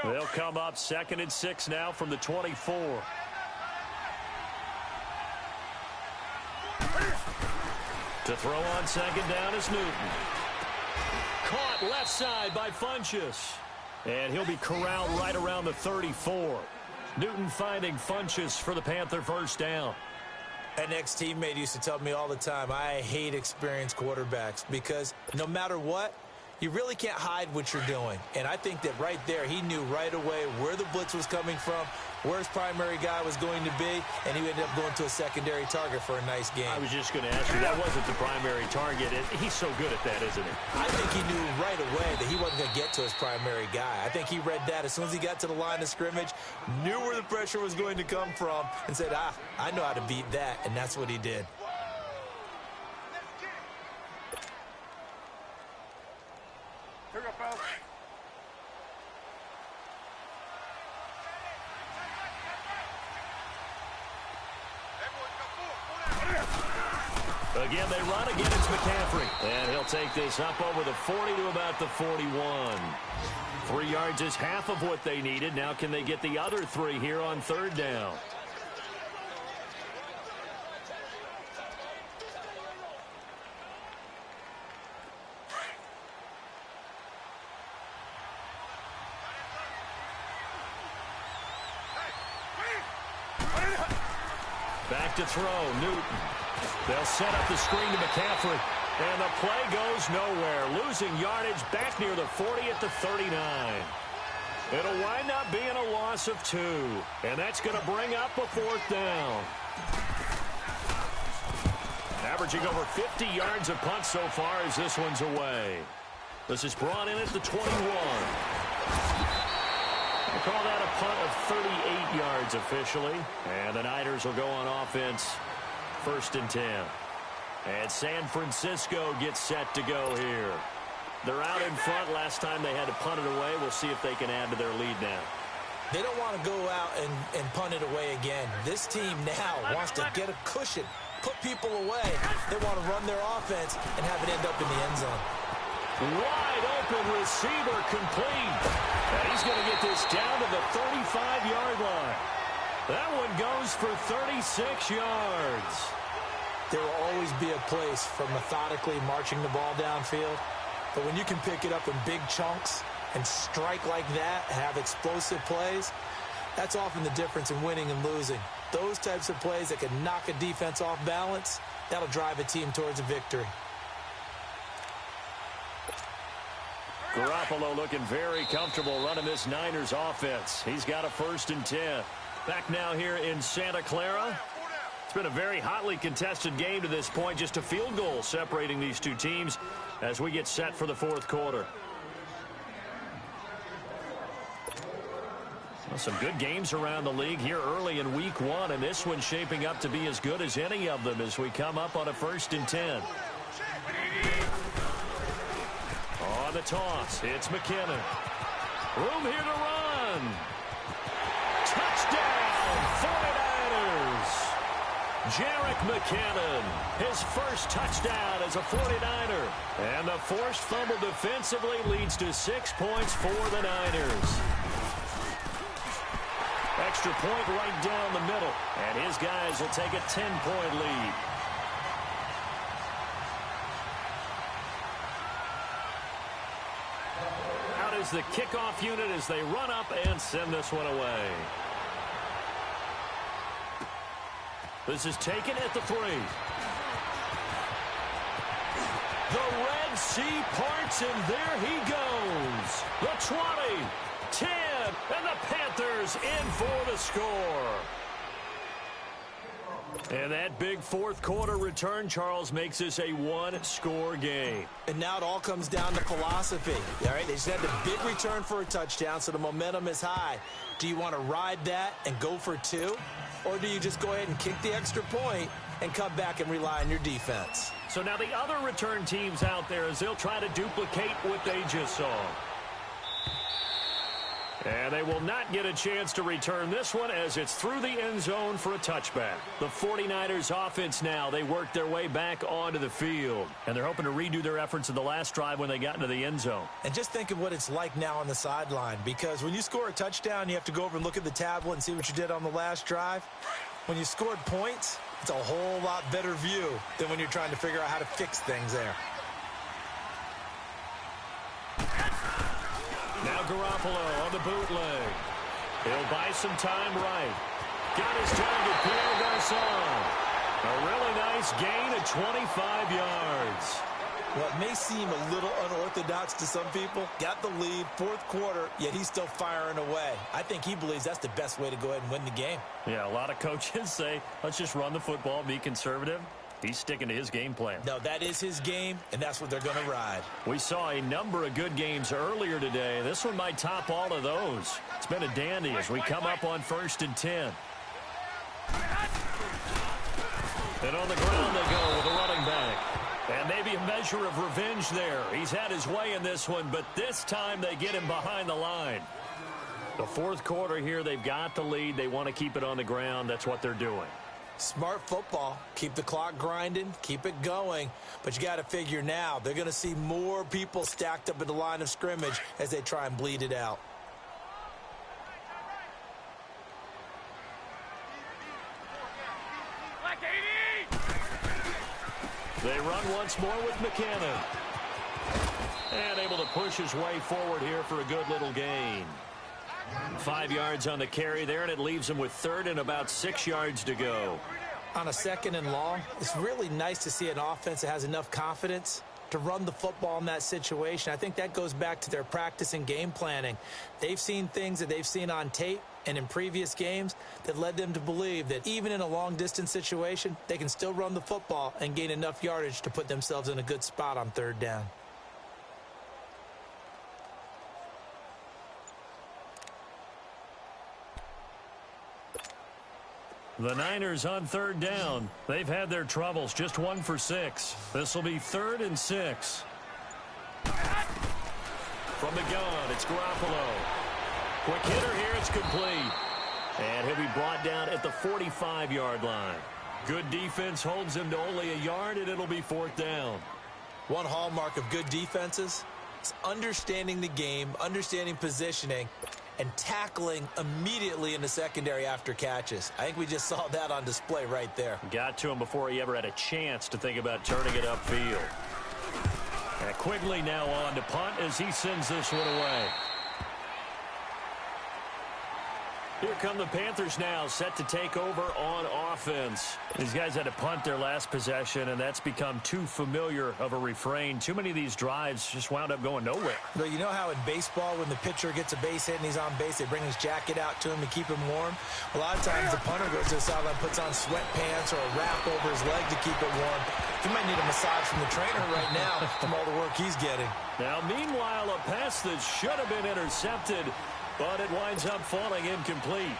They'll come up 2nd and 6 now from the 24. To throw on 2nd down is Newton. Caught left side by Funchess. And he'll be corralled right around the 34. Newton finding Funchess for the Panther 1st down. An ex-teammate used to tell me all the time, I hate experienced quarterbacks because no matter what, you really can't hide what you're doing. And I think that right there, he knew right away where the blitz was coming from, where his primary guy was going to be, and he ended up going to a secondary target for a nice game. I was just going to ask you, that wasn't the primary target. He's so good at that, isn't he? I think he knew right away that he wasn't going to get to his primary guy. I think he read that as soon as he got to the line of scrimmage, knew where the pressure was going to come from, and said, I know how to beat that, and that's what he did. Here we go, fellas. Again, they run. Again, it's McCaffrey. And he'll take this up over the 40 to about the 41. 3 yards is half of what they needed. Now can they get the other 3 here on 3rd down? Back to throw, Newton. They'll set up the screen to McCaffrey. And the play goes nowhere. Losing yardage back near the 40 at the 39. It'll wind up being a loss of 2. And that's going to bring up a 4th down. Averaging over 50 yards a punt so far as this one's away. This is brought in at the 21. We'll call that a punt of 38 yards officially. And the Niners will go on offense. 1st and 10. And San Francisco gets set to go here. They're out in front. Last time they had to punt it away. We'll see if they can add to their lead now. They don't want to go out and punt it away again. This team now wants to get a cushion, put people away. They want to run their offense and have it end up in the end zone. Wide open receiver complete. And he's going to get this down to the 35-yard line. That one goes for 36 yards. There will always be a place for methodically marching the ball downfield. But when you can pick it up in big chunks and strike like that, have explosive plays, that's often the difference in winning and losing. Those types of plays that can knock a defense off balance, that'll drive a team towards a victory. Garoppolo looking very comfortable running this Niners offense. He's got a 1st and 10. Back now here in Santa Clara. It's been a very hotly contested game to this point. Just a field goal separating these two teams as we get set for the 4th quarter. Well, some good games around the league here early in week 1, and this one's shaping up to be as good as any of them as we come up on a 1st and 10. On the toss, it's McKinnon. Room here to run. Touchdown, 49ers. Jerick McKinnon, his first touchdown as a 49er. And the forced fumble defensively leads to 6 points for the Niners. Extra point right down the middle. And his guys will take a 10-point lead. Out is the kickoff unit as they run up and send this one away. This is taken at the 3. The Red Sea parts, and there he goes. The 20, 10, and the Panthers in for the score. And that big 4th quarter return, Charles, makes this a 1-score game. And now it all comes down to philosophy. All right, they just had the big return for a touchdown, so the momentum is high. Do you want to ride that and go for 2? Or do you just go ahead and kick the extra point and come back and rely on your defense? So now the other return teams out there as they'll try to duplicate what they just saw. And they will not get a chance to return this one as it's through the end zone for a touchback. The 49ers offense now, they work their way back onto the field. And they're hoping to redo their efforts in the last drive when they got into the end zone. And just think of what it's like now on the sideline, because when you score a touchdown, you have to go over and look at the tablet and see what you did on the last drive. When you scored points, it's a whole lot better view than when you're trying to figure out how to fix things there. Now Garoppolo on the bootleg. He'll buy some time right. Got his target, Pierre Garçon. A really nice gain of 25 yards. What may seem a little unorthodox to some people, got the lead, 4th quarter, yet he's still firing away. I think he believes that's the best way to go ahead and win the game. Yeah, a lot of coaches say, let's just run the football, be conservative. He's sticking to his game plan. No, that is his game, and that's what they're going to ride. We saw a number of good games earlier today. This one might top all of those. It's been a dandy as we come up on 1st and 10. And on the ground they go with a running back. And maybe a measure of revenge there. He's had his way in this one, but this time they get him behind the line. The 4th quarter here, they've got the lead. They want to keep it on the ground. That's what they're doing. Smart football. Keep the clock grinding, keep it going. But you got to figure now, they're going to see more people stacked up at the line of scrimmage as they try and bleed it out. They run once more with McKinnon. And able to push his way forward here for a good little gain. 5 yards on the carry there, and it leaves him with 3rd and about 6 yards to go. On a 2nd and long, it's really nice to see an offense that has enough confidence to run the football in that situation. I think that goes back to their practice and game planning. They've seen things that they've seen on tape and in previous games that led them to believe that even in a long-distance situation, they can still run the football and gain enough yardage to put themselves in a good spot on 3rd down. The Niners on 3rd down. They've had their troubles, just 1 for 6. This will be 3rd and 6. From the gun, it's Garoppolo. Quick hitter here, it's complete. And he'll be brought down at the 45-yard line. Good defense holds him to only a yard, and it'll be 4th down. One hallmark of good defenses is understanding the game, understanding positioning, and tackling immediately in the secondary after catches. I think we just saw that on display right there. Got to him before he ever had a chance to think about turning it upfield. And Quigley now on to punt as he sends this one away. Here come the Panthers now, set to take over on offense. These guys had to punt their last possession, and that's become too familiar of a refrain. Too many of these drives just wound up going nowhere. But you know how in baseball, when the pitcher gets a base hit and he's on base, they bring his jacket out to him to keep him warm? A lot of times the punter goes to the sideline, puts on sweatpants or a wrap over his leg to keep it warm. He might need a massage from the trainer right now from all the work he's getting. Now, meanwhile, a pass that should have been intercepted, but it winds up falling incomplete.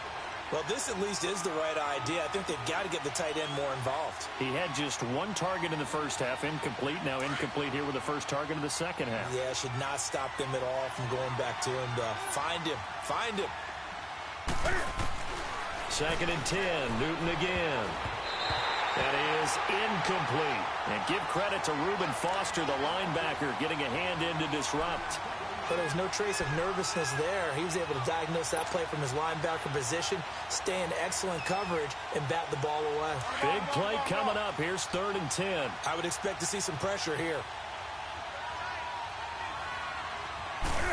Well, this at least is the right idea. I think they've got to get the tight end more involved. He had just 1 target in the first half, incomplete. Now incomplete here with the first target of the second half. Yeah, should not stop them at all from going back to him. Find him. Find him. 2nd and 10. Newton again. That is incomplete. And give credit to Reuben Foster, the linebacker, getting a hand in to disrupt. But there's no trace of nervousness there. He was able to diagnose that play from his linebacker position, stay in excellent coverage, and bat the ball away. Big play coming up. Here's 3rd and 10. I would expect to see some pressure here.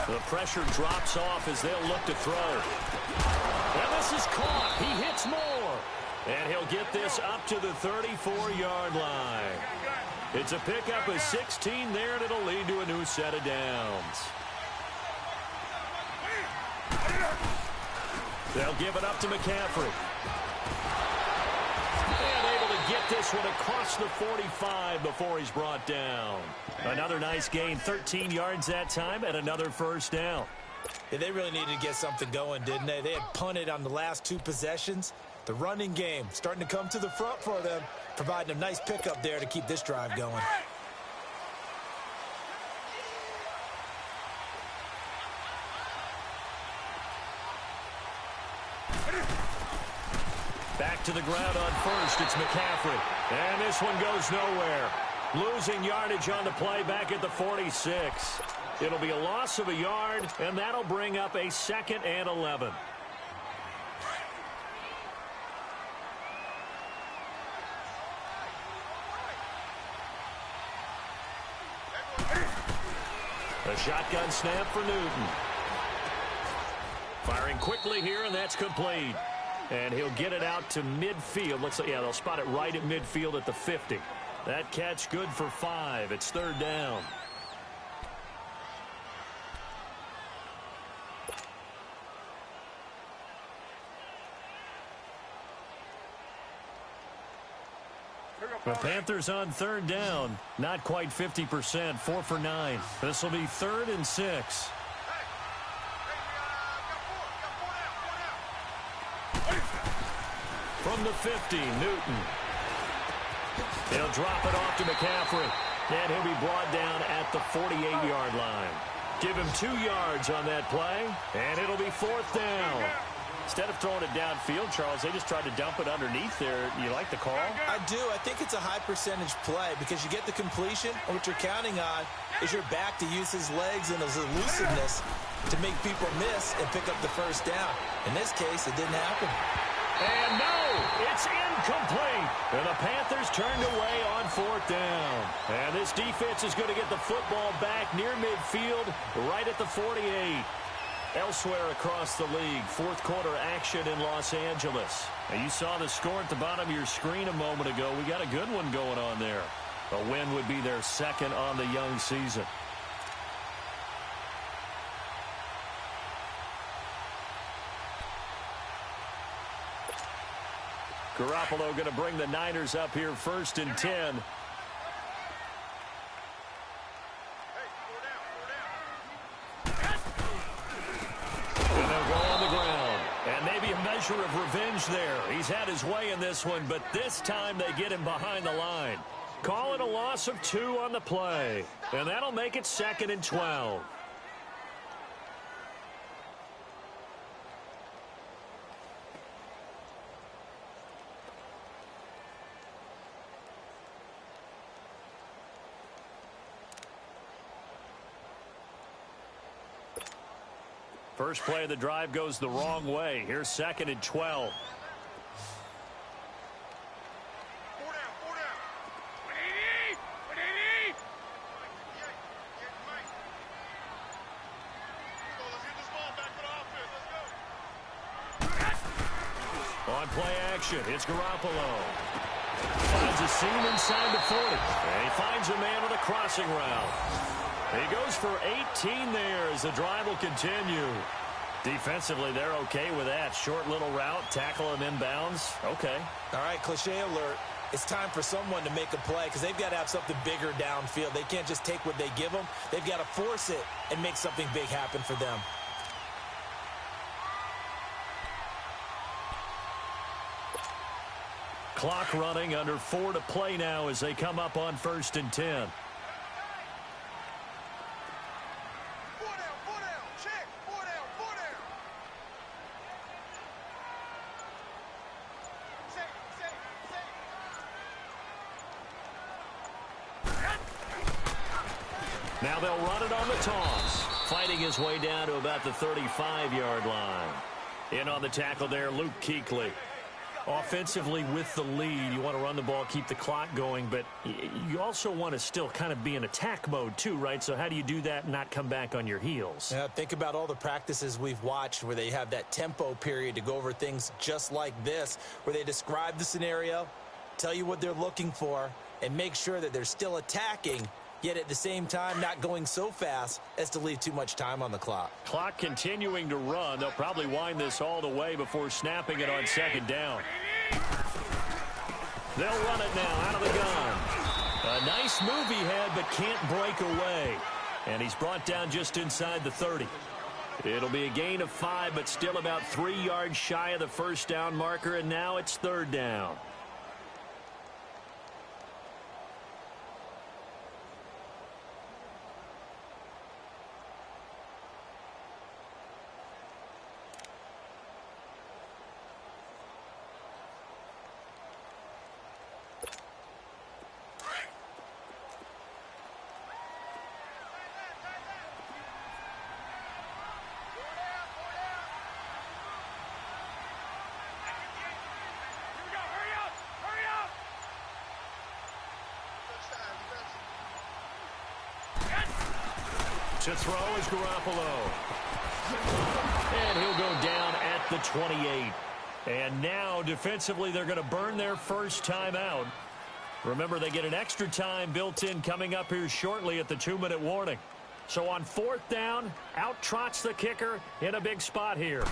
The pressure drops off as they'll look to throw. And this is caught. He hits more. And he'll get this up to the 34-yard line. It's a pickup of 16 there, and it'll lead to a new set of downs. They'll give it up to McCaffrey. And able to get this one across the 45 before he's brought down. Another nice gain, 13 yards that time, and another 1st down. Yeah, they really needed to get something going, didn't they? They had punted on the last 2 possessions. The running game starting to come to the front for them, providing a nice pickup there to keep this drive going. Back to the ground on 1st. It's McCaffrey. And this one goes nowhere. Losing yardage on the play back at the 46. It'll be a loss of a yard, and that'll bring up a 2nd and 11. A shotgun snap for Newton. Firing quickly here, and that's complete. And he'll get it out to midfield. Looks like, yeah, they'll spot it right at midfield at the 50. That catch good for 5. It's 3rd down. The Panthers on 3rd down. Not quite 50%. 4 for 9. This will be 3rd and 6. From the 50, Newton. He'll drop it off to McCaffrey. And he'll be brought down at the 48-yard line. Give him 2 yards on that play, and it'll be 4th down. Instead of throwing it downfield, Charles, they just tried to dump it underneath there. You like the call? I do. I think it's a high-percentage play because you get the completion, and what you're counting on is your back to use his legs and his elusiveness to make people miss and pick up the 1st down. In this case, it didn't happen. And no, it's incomplete. And the Panthers turned away on 4th down. And this defense is going to get the football back near midfield, right at the 48. Elsewhere across the league, fourth quarter action in Los Angeles. Now you saw the score at the bottom of your screen a moment ago. We got a good one going on there. A win would be their second on the young season. Garoppolo going to bring the Niners up here first and 10. And they'll go on the ground. And maybe a measure of revenge there. He's had his way in this one, but this time they get him behind the line. Call it a loss of 2 on the play. And that'll make it 2nd and 12. First play of the drive goes the wrong way. Here's 2nd and 12. On play action, it's Garoppolo. Finds a seam inside the 40. And he finds a man with a crossing route. He goes for 18 there as the drive will continue. Defensively, they're okay with that. Short little route, tackle him inbounds. Okay. All right, cliche alert. It's time for someone to make a play because they've got to have something bigger downfield. They can't just take what they give them. They've got to force it and make something big happen for them. Clock running, under 4 to play now as they come up on 1st and 10. Now they'll run it on the toss. Fighting his way down to about the 35-yard line. In on the tackle there, Luke Kuechly. Offensively with the lead, you want to run the ball, keep the clock going, but you also want to still kind of be in attack mode too, right? So how do you do that and not come back on your heels? Yeah, think about all the practices we've watched where they have that tempo period to go over things just like this, where they describe the scenario, tell you what they're looking for, and make sure that they're still attacking, yet at the same time not going so fast as to leave too much time on the clock. Clock continuing to run. They'll probably wind this all the way before snapping it on 2nd down. They'll run it now out of the gun. A nice move he had, but can't break away. And he's brought down just inside the 30. It'll be a gain of 5, but still about 3 yards shy of the first down marker, and now it's 3rd down. To throw is Garoppolo. And he'll go down at the 28. And now, defensively, they're going to burn their first time out. Remember, they get an extra time built in coming up here shortly at the 2-minute warning. So on 4th down, out trots the kicker in a big spot here.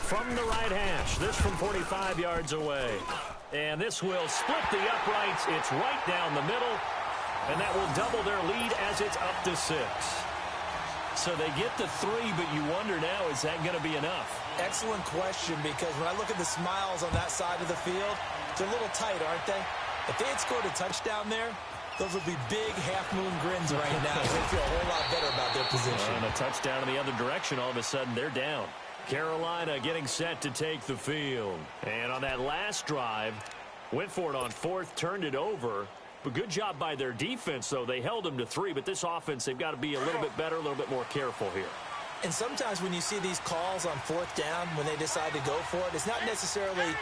From the right hash, this from 45 yards away. And this will split the uprights. It's right down the middle. And that will double their lead as it's up to 6. So they get the 3, but you wonder now, is that going to be enough? Excellent question, because when I look at the smiles on that side of the field, they're a little tight, aren't they? If they had scored a touchdown there, those would be big half-moon grins right now. They feel a whole lot better about their position. And a touchdown in the other direction, all of a sudden they're down. Carolina getting set to take the field. And on that last drive, went for it on 4th, turned it over. But good job by their defense, though. They held them to 3, but this offense, they've got to be a little bit better, a little bit more careful here. And sometimes when you see these calls on 4th down, when they decide to go for it, it's not necessarily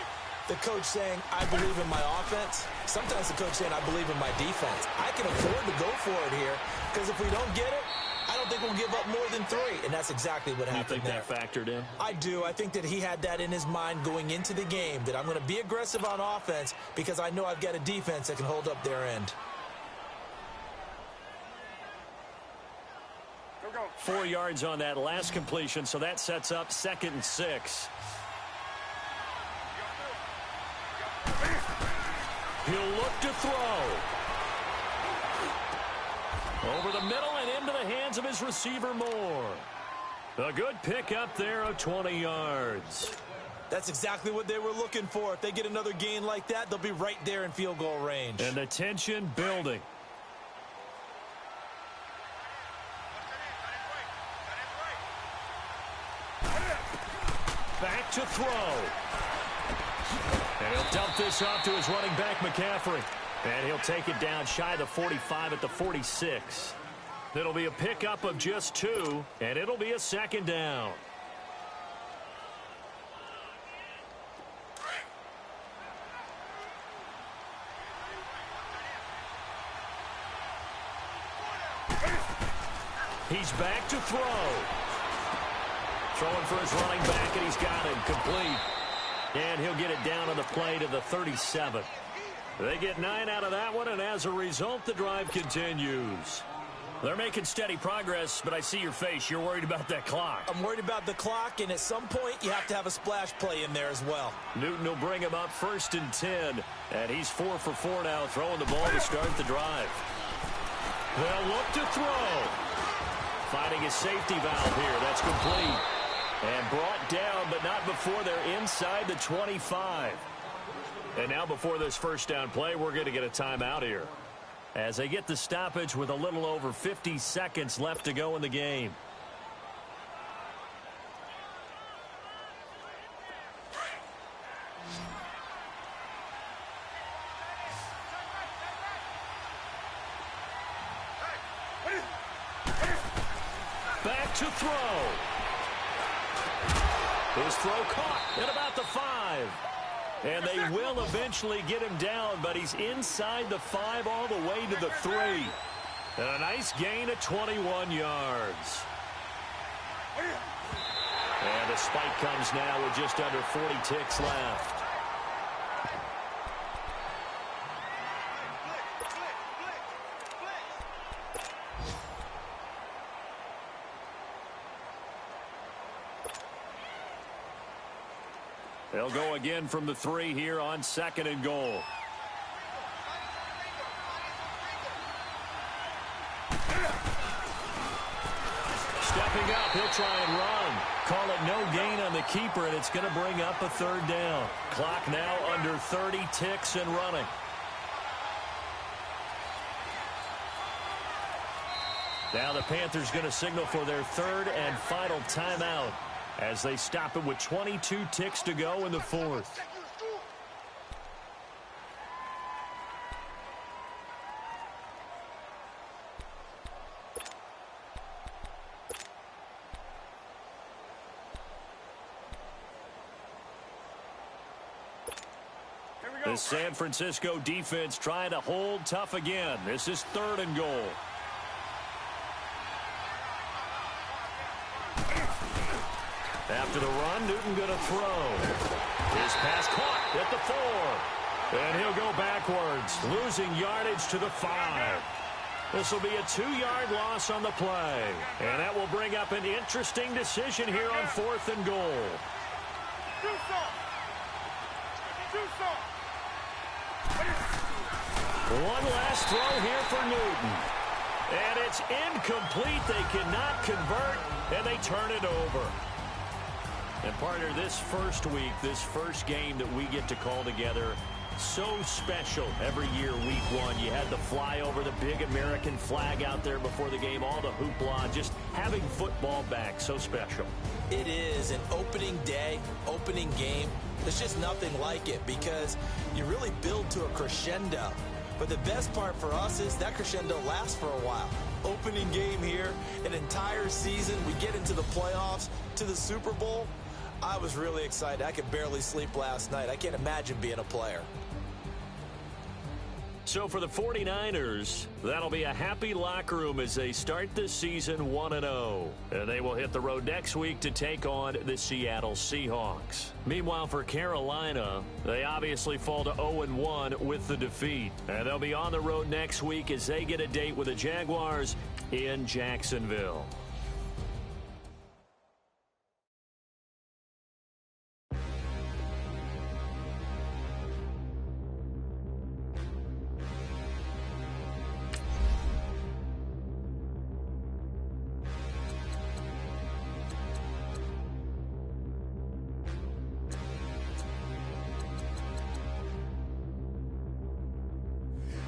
the coach saying, I believe in my offense. Sometimes the coach saying, I believe in my defense. I can afford to go for it here, because if we don't get it, I don't think we'll give up more than 3, and that's exactly what happened. You think that factored in? I do. I think that he had that in his mind going into the game, that I'm going to be aggressive on offense because I know I've got a defense that can hold up their end. 4 yards on that last completion, so that sets up 2nd and 6. He'll look to throw. Over the middle and into the hands of his receiver, Moore. A good pick up there of 20 yards. That's exactly what they were looking for. If they get another gain like that, they'll be right there in field goal range. And the tension building. Back to throw. And he'll dump this off to his running back, McCaffrey. And he'll take it down shy of the 45 at the 46. It'll be a pickup of just 2, and it'll be a 2nd down. He's back to throw. Throwing for his running back, and he's got him complete. And he'll get it down on the play to the 37. They get 9 out of that one, and as a result, the drive continues. They're making steady progress, but I see your face. You're worried about that clock. I'm worried about the clock, and at some point, you have to have a splash play in there as well. Newton will bring him up 1st and 10, and he's 4 for 4 now, throwing the ball to start the drive. They'll look to throw. Finding a safety valve here. That's complete. And brought down, but not before they're inside the 25. And now before this first down play, we're going to get a timeout here, as they get the stoppage with a little over 50 seconds left to go in the game. Back to throw. His throw caught at about the 5. And they will eventually get him down, but he's inside the 5 all the way to the 3. And a nice gain of 21 yards. And the spike comes now with just under 40 ticks left. They'll go again from the 3 here on 2nd and goal. Stepping up, he'll try and run. Call it no gain on the keeper, and it's going to bring up a 3rd down. Clock now under 30 ticks and running. Now the Panthers going to signal for their 3rd and final timeout, as they stop it with 22 ticks to go in the 4th. The San Francisco defense trying to hold tough again. This is 3rd and goal. After the run, Newton going to throw. His pass caught at the 4. And he'll go backwards, losing yardage to the 5. This will be a 2-yard loss on the play. And that will bring up an interesting decision here on 4th and goal. One last throw here for Newton. And it's incomplete. They cannot convert, and they turn it over. And partner, this first week, this first game that we get to call together, so special every year, week 1. You had the flyover, the big American flag out there before the game, all the hoopla, just having football back, so special. It is an opening day, opening game. There's just nothing like it because you really build to a crescendo. But the best part for us is that crescendo lasts for a while. Opening game here, an entire season, we get into the playoffs, to the Super Bowl. I was really excited. I could barely sleep last night. I can't imagine being a player. So for the 49ers, that'll be a happy locker room as they start this season 1-0. And they will hit the road next week to take on the Seattle Seahawks. Meanwhile, for Carolina, they obviously fall to 0-1 with the defeat. And they'll be on the road next week as they get a date with the Jaguars in Jacksonville.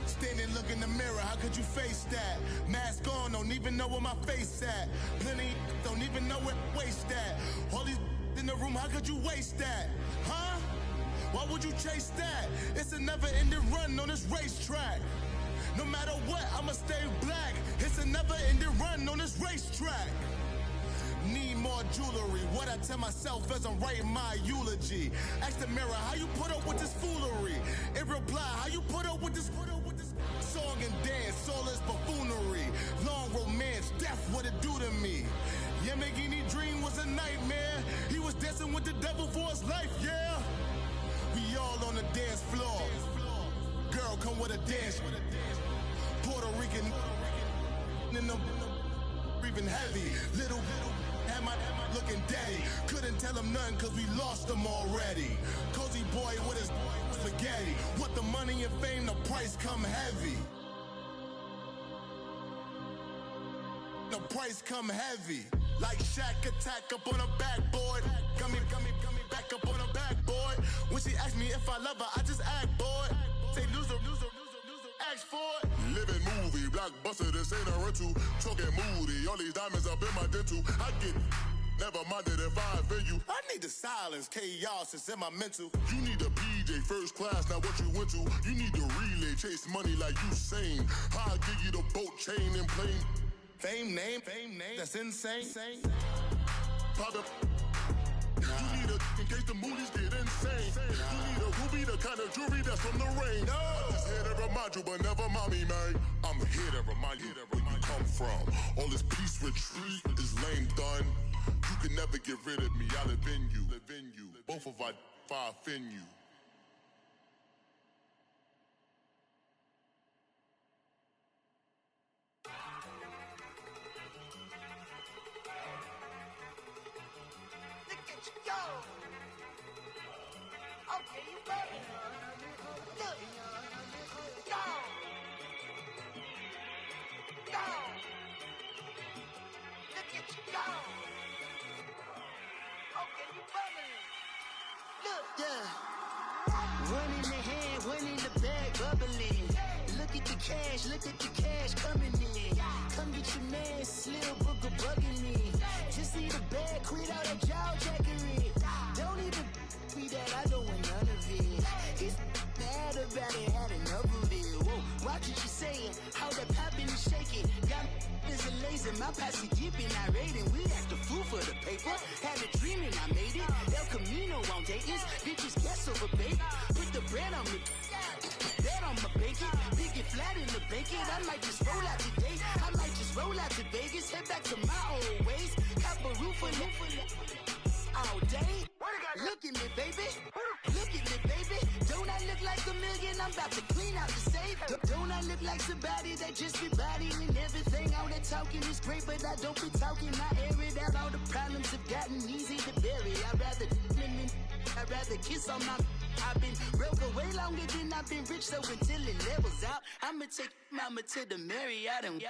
Standing, look in the mirror, how could you face that? Mask on, don't even know where my face at. Plenty, don't even know where waste at. All these in the room, how could you waste that? Huh? Why would you chase that? It's a never-ending run on this racetrack. No matter what, I'ma stay black. It's a never-ending run on this racetrack. Need more jewelry, what I tell myself as I'm writing my eulogy. Ask the mirror, how you put up with this foolery? In reply, how you put up with this song and dance, all this buffoonery. Long romance, death, what it do to me? Yamagini dream was a nightmare. He was dancing with the devil for his life, yeah. We all on the dance floor. Girl, come with a dance. Puerto Rican in the breathing heavy. Little had my looking daddy. Couldn't tell him nothing cause we lost him already. Cozy boy with his spaghetti. What the money and fame, the price come heavy. The price come heavy. Like Shaq attack up on a backboard. Gummy, back up on a backboard. When she asked me if I love her, I just act bored. Say loser, ask for it. Living movie, blockbuster, this ain't a rental. Talking moody, all these diamonds up in my dental. I get never minded if I offend you. I need the silence, chaos is in my mental. You need a PJ first class, not what you went to. You need the relay, chase money like Usain. I'll give you the boat, chain, and plane. Fame name, that's insane. Pop up. You need a, in case the movies get insane. You need a ruby, the kind of jewelry that's from the rain. I'm just here to remind you, but never mommy, man. I'm here to remind you where you come from. All this peace retreat is lame done. You can never get rid of me, I live in you. Both of us, if I offend you. Look at the cash coming in. Come get your man, Slim Booker bugging me. Just need a bag, quit all that jaw jackery. Don't even be that, I don't want none of it. It's bad about it, had enough of it. Whoa, watch what you saying, how that poppin' and shaking. Got is a lazy, my posse dipping, I raiding. We act the fool for the paper. Had a dream and I made it. El Camino on Dayton's, bitches guess over bait. Put the bread on me. Bet on my bacon, big it flat in the bacon. I might just roll out today. I might just roll out to Vegas, head back to my old ways. Have a roof all day. Look at me, baby. Look at me, baby. Don't I look like a million? I'm about to clean out the safe. Don't I look like somebody that just be bodying everything? All that talking is great, but I don't be talking. I air it out. All the problems have gotten easy to bury. I'd rather kiss on my. I've been broke way longer than I've been rich, so until it levels out, I'ma take mama to the Marriott and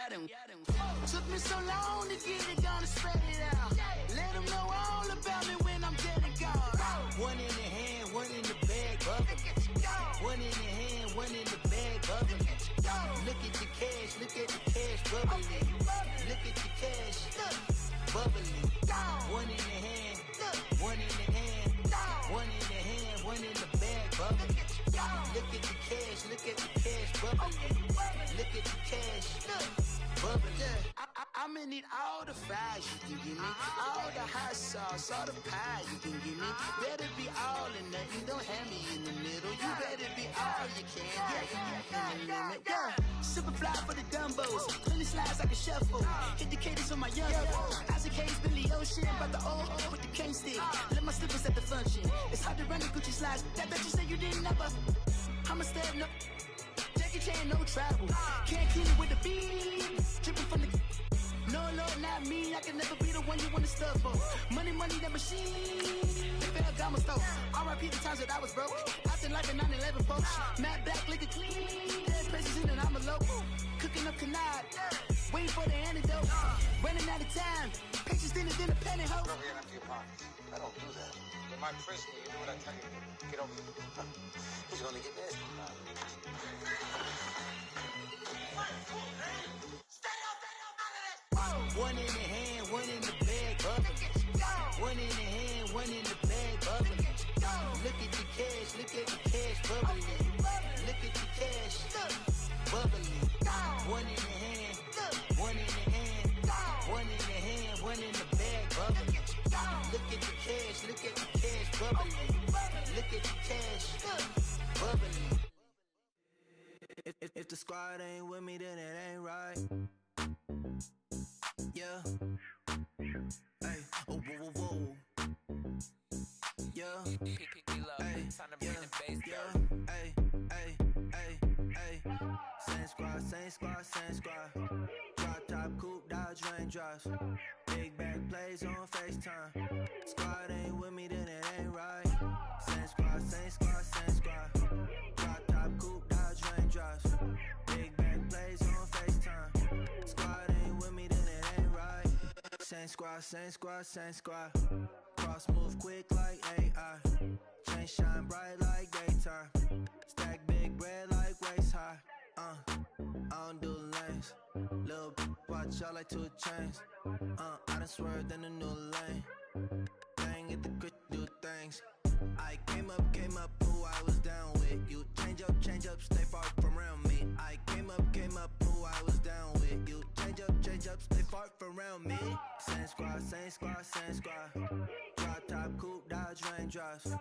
took me so long to get it, gonna spread it out. Let them know all about me when I'm dead and gone. One in the hand, one in the bag, bubbling. One in the hand, one in the bag, bubbling. Look at the cash, bubbling. Look at the cash, bubbling. One in the hand, one in the hand, one in the hand, one in the bag, bubbling. Look at the cash, bubbling. Look at the cash, bubbling. I'ma need all the fries you can give me, all the high hot sauce, all the pie you can give me. Better be all or nothing, don't have me in the middle. You better be all you can, yeah, in the limit, yeah. Super fly for the Dumbos, 20 slides like a shuffle. Hit the cadence on my young Isaac Hayes, Billy Ocean, about the old with the cane stick. Let my slippers at the function. It's hard to run the Gucci slides. That bet you say you didn't never. I'm a step, no Jackie Chan, no travel. Can't kill it with the beat. Dripping from the. No, Lord, not me. I can never be the one you wanna stuff for. Money, that machine. They fell down my stove. R.I.P. the times that I was broke. Acting like a 9/11 folks. Matte black, liquor clean. Dead presses in and I'm a local. Cooking up canard. Waiting for the antidote. Running out of time. Patience thinner than a penny hoe. Over here in a few pockets. I don't do that. You're my prisoner. You do what I tell you. Get over here. He's gonna get this. One in the hand, one in the bag, bubbling. One in the hand, one in the bag, bubbling. Look at the cash, bubbling. Look at the cash, bubbling. One in the hand, one in the hand, one in the hand, one in the bag, bubbling. Look at the cash, bubbling. Look at the cash, bubbling. If the squad ain't with me, then it ain't right. Yeah. Hey. Oh, whoa, whoa, whoa. Yeah. Hey. Yeah. Hey. Hey. Hey. Hey. Same squad. Drop top, coupe, Dodge raindrops. Big back plays on FaceTime. Squad ain't with me, then it ain't right. Same squad. Drop top, coupe, Dodge raindrops. Big back plays on FaceTime. Squad ain't with me, then it ain't right. Same squad. Cross move quick like AI. Chain shine bright like daytime. Stack big bread like waist high. I don't do lanes. Lil' watch out like 2 chains. I done swerved in a new lane. Bang at the crit, do things. I came up, who I was down with. You change up, stay far from around me. I came up, who I was down with. You change up, stay far from around me. Same squad. Drop top, coupe, Dodge raindrops.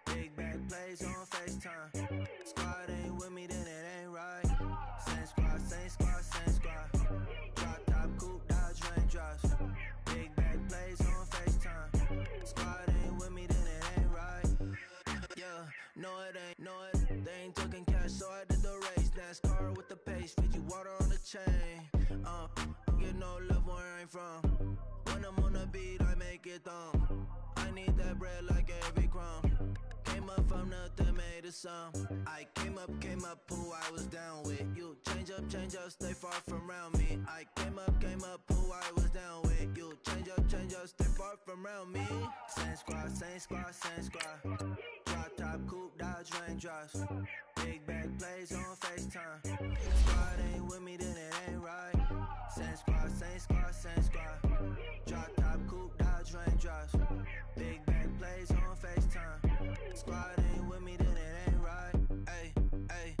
Big back plays on FaceTime. Squad ain't with me, then it ain't right. Same squad. Drop top, coupe, Dodge raindrops. Big back plays on FaceTime. Squad ain't with me, then it ain't right. Yeah, no it ain't. They ain't talking cash, so I did the race. NASCAR with the pace, feed you water on the chain. Get no love where I ain't from. When I'm on the beat, I make it thumb. I need that bread like every crumb. Came up from nothing, made a sum. I came up, who I was down with. You change up, stay far from around me. I came up, who I was down with. You change up, stay far from around me. Same squad. Drop top, coupe, Dodge raindrops. Big back plays on FaceTime. Squad ain't with me, then it ain't right. Same squad. Drop top, coupe, Dodge raindrops. Big back plays on FaceTime. Squad ain't with me, then it ain't right. Ay.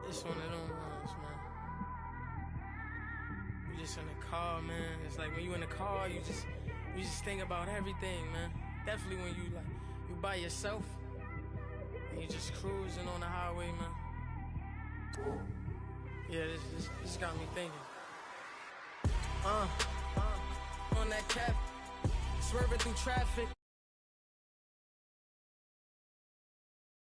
It's one of them ones, man. You just in the car, man. It's like when you in the car, you just think about everything, man. Definitely when you by yourself and you just cruising on the highway, man. Yeah, this got me thinking. On that cap, swerving through traffic.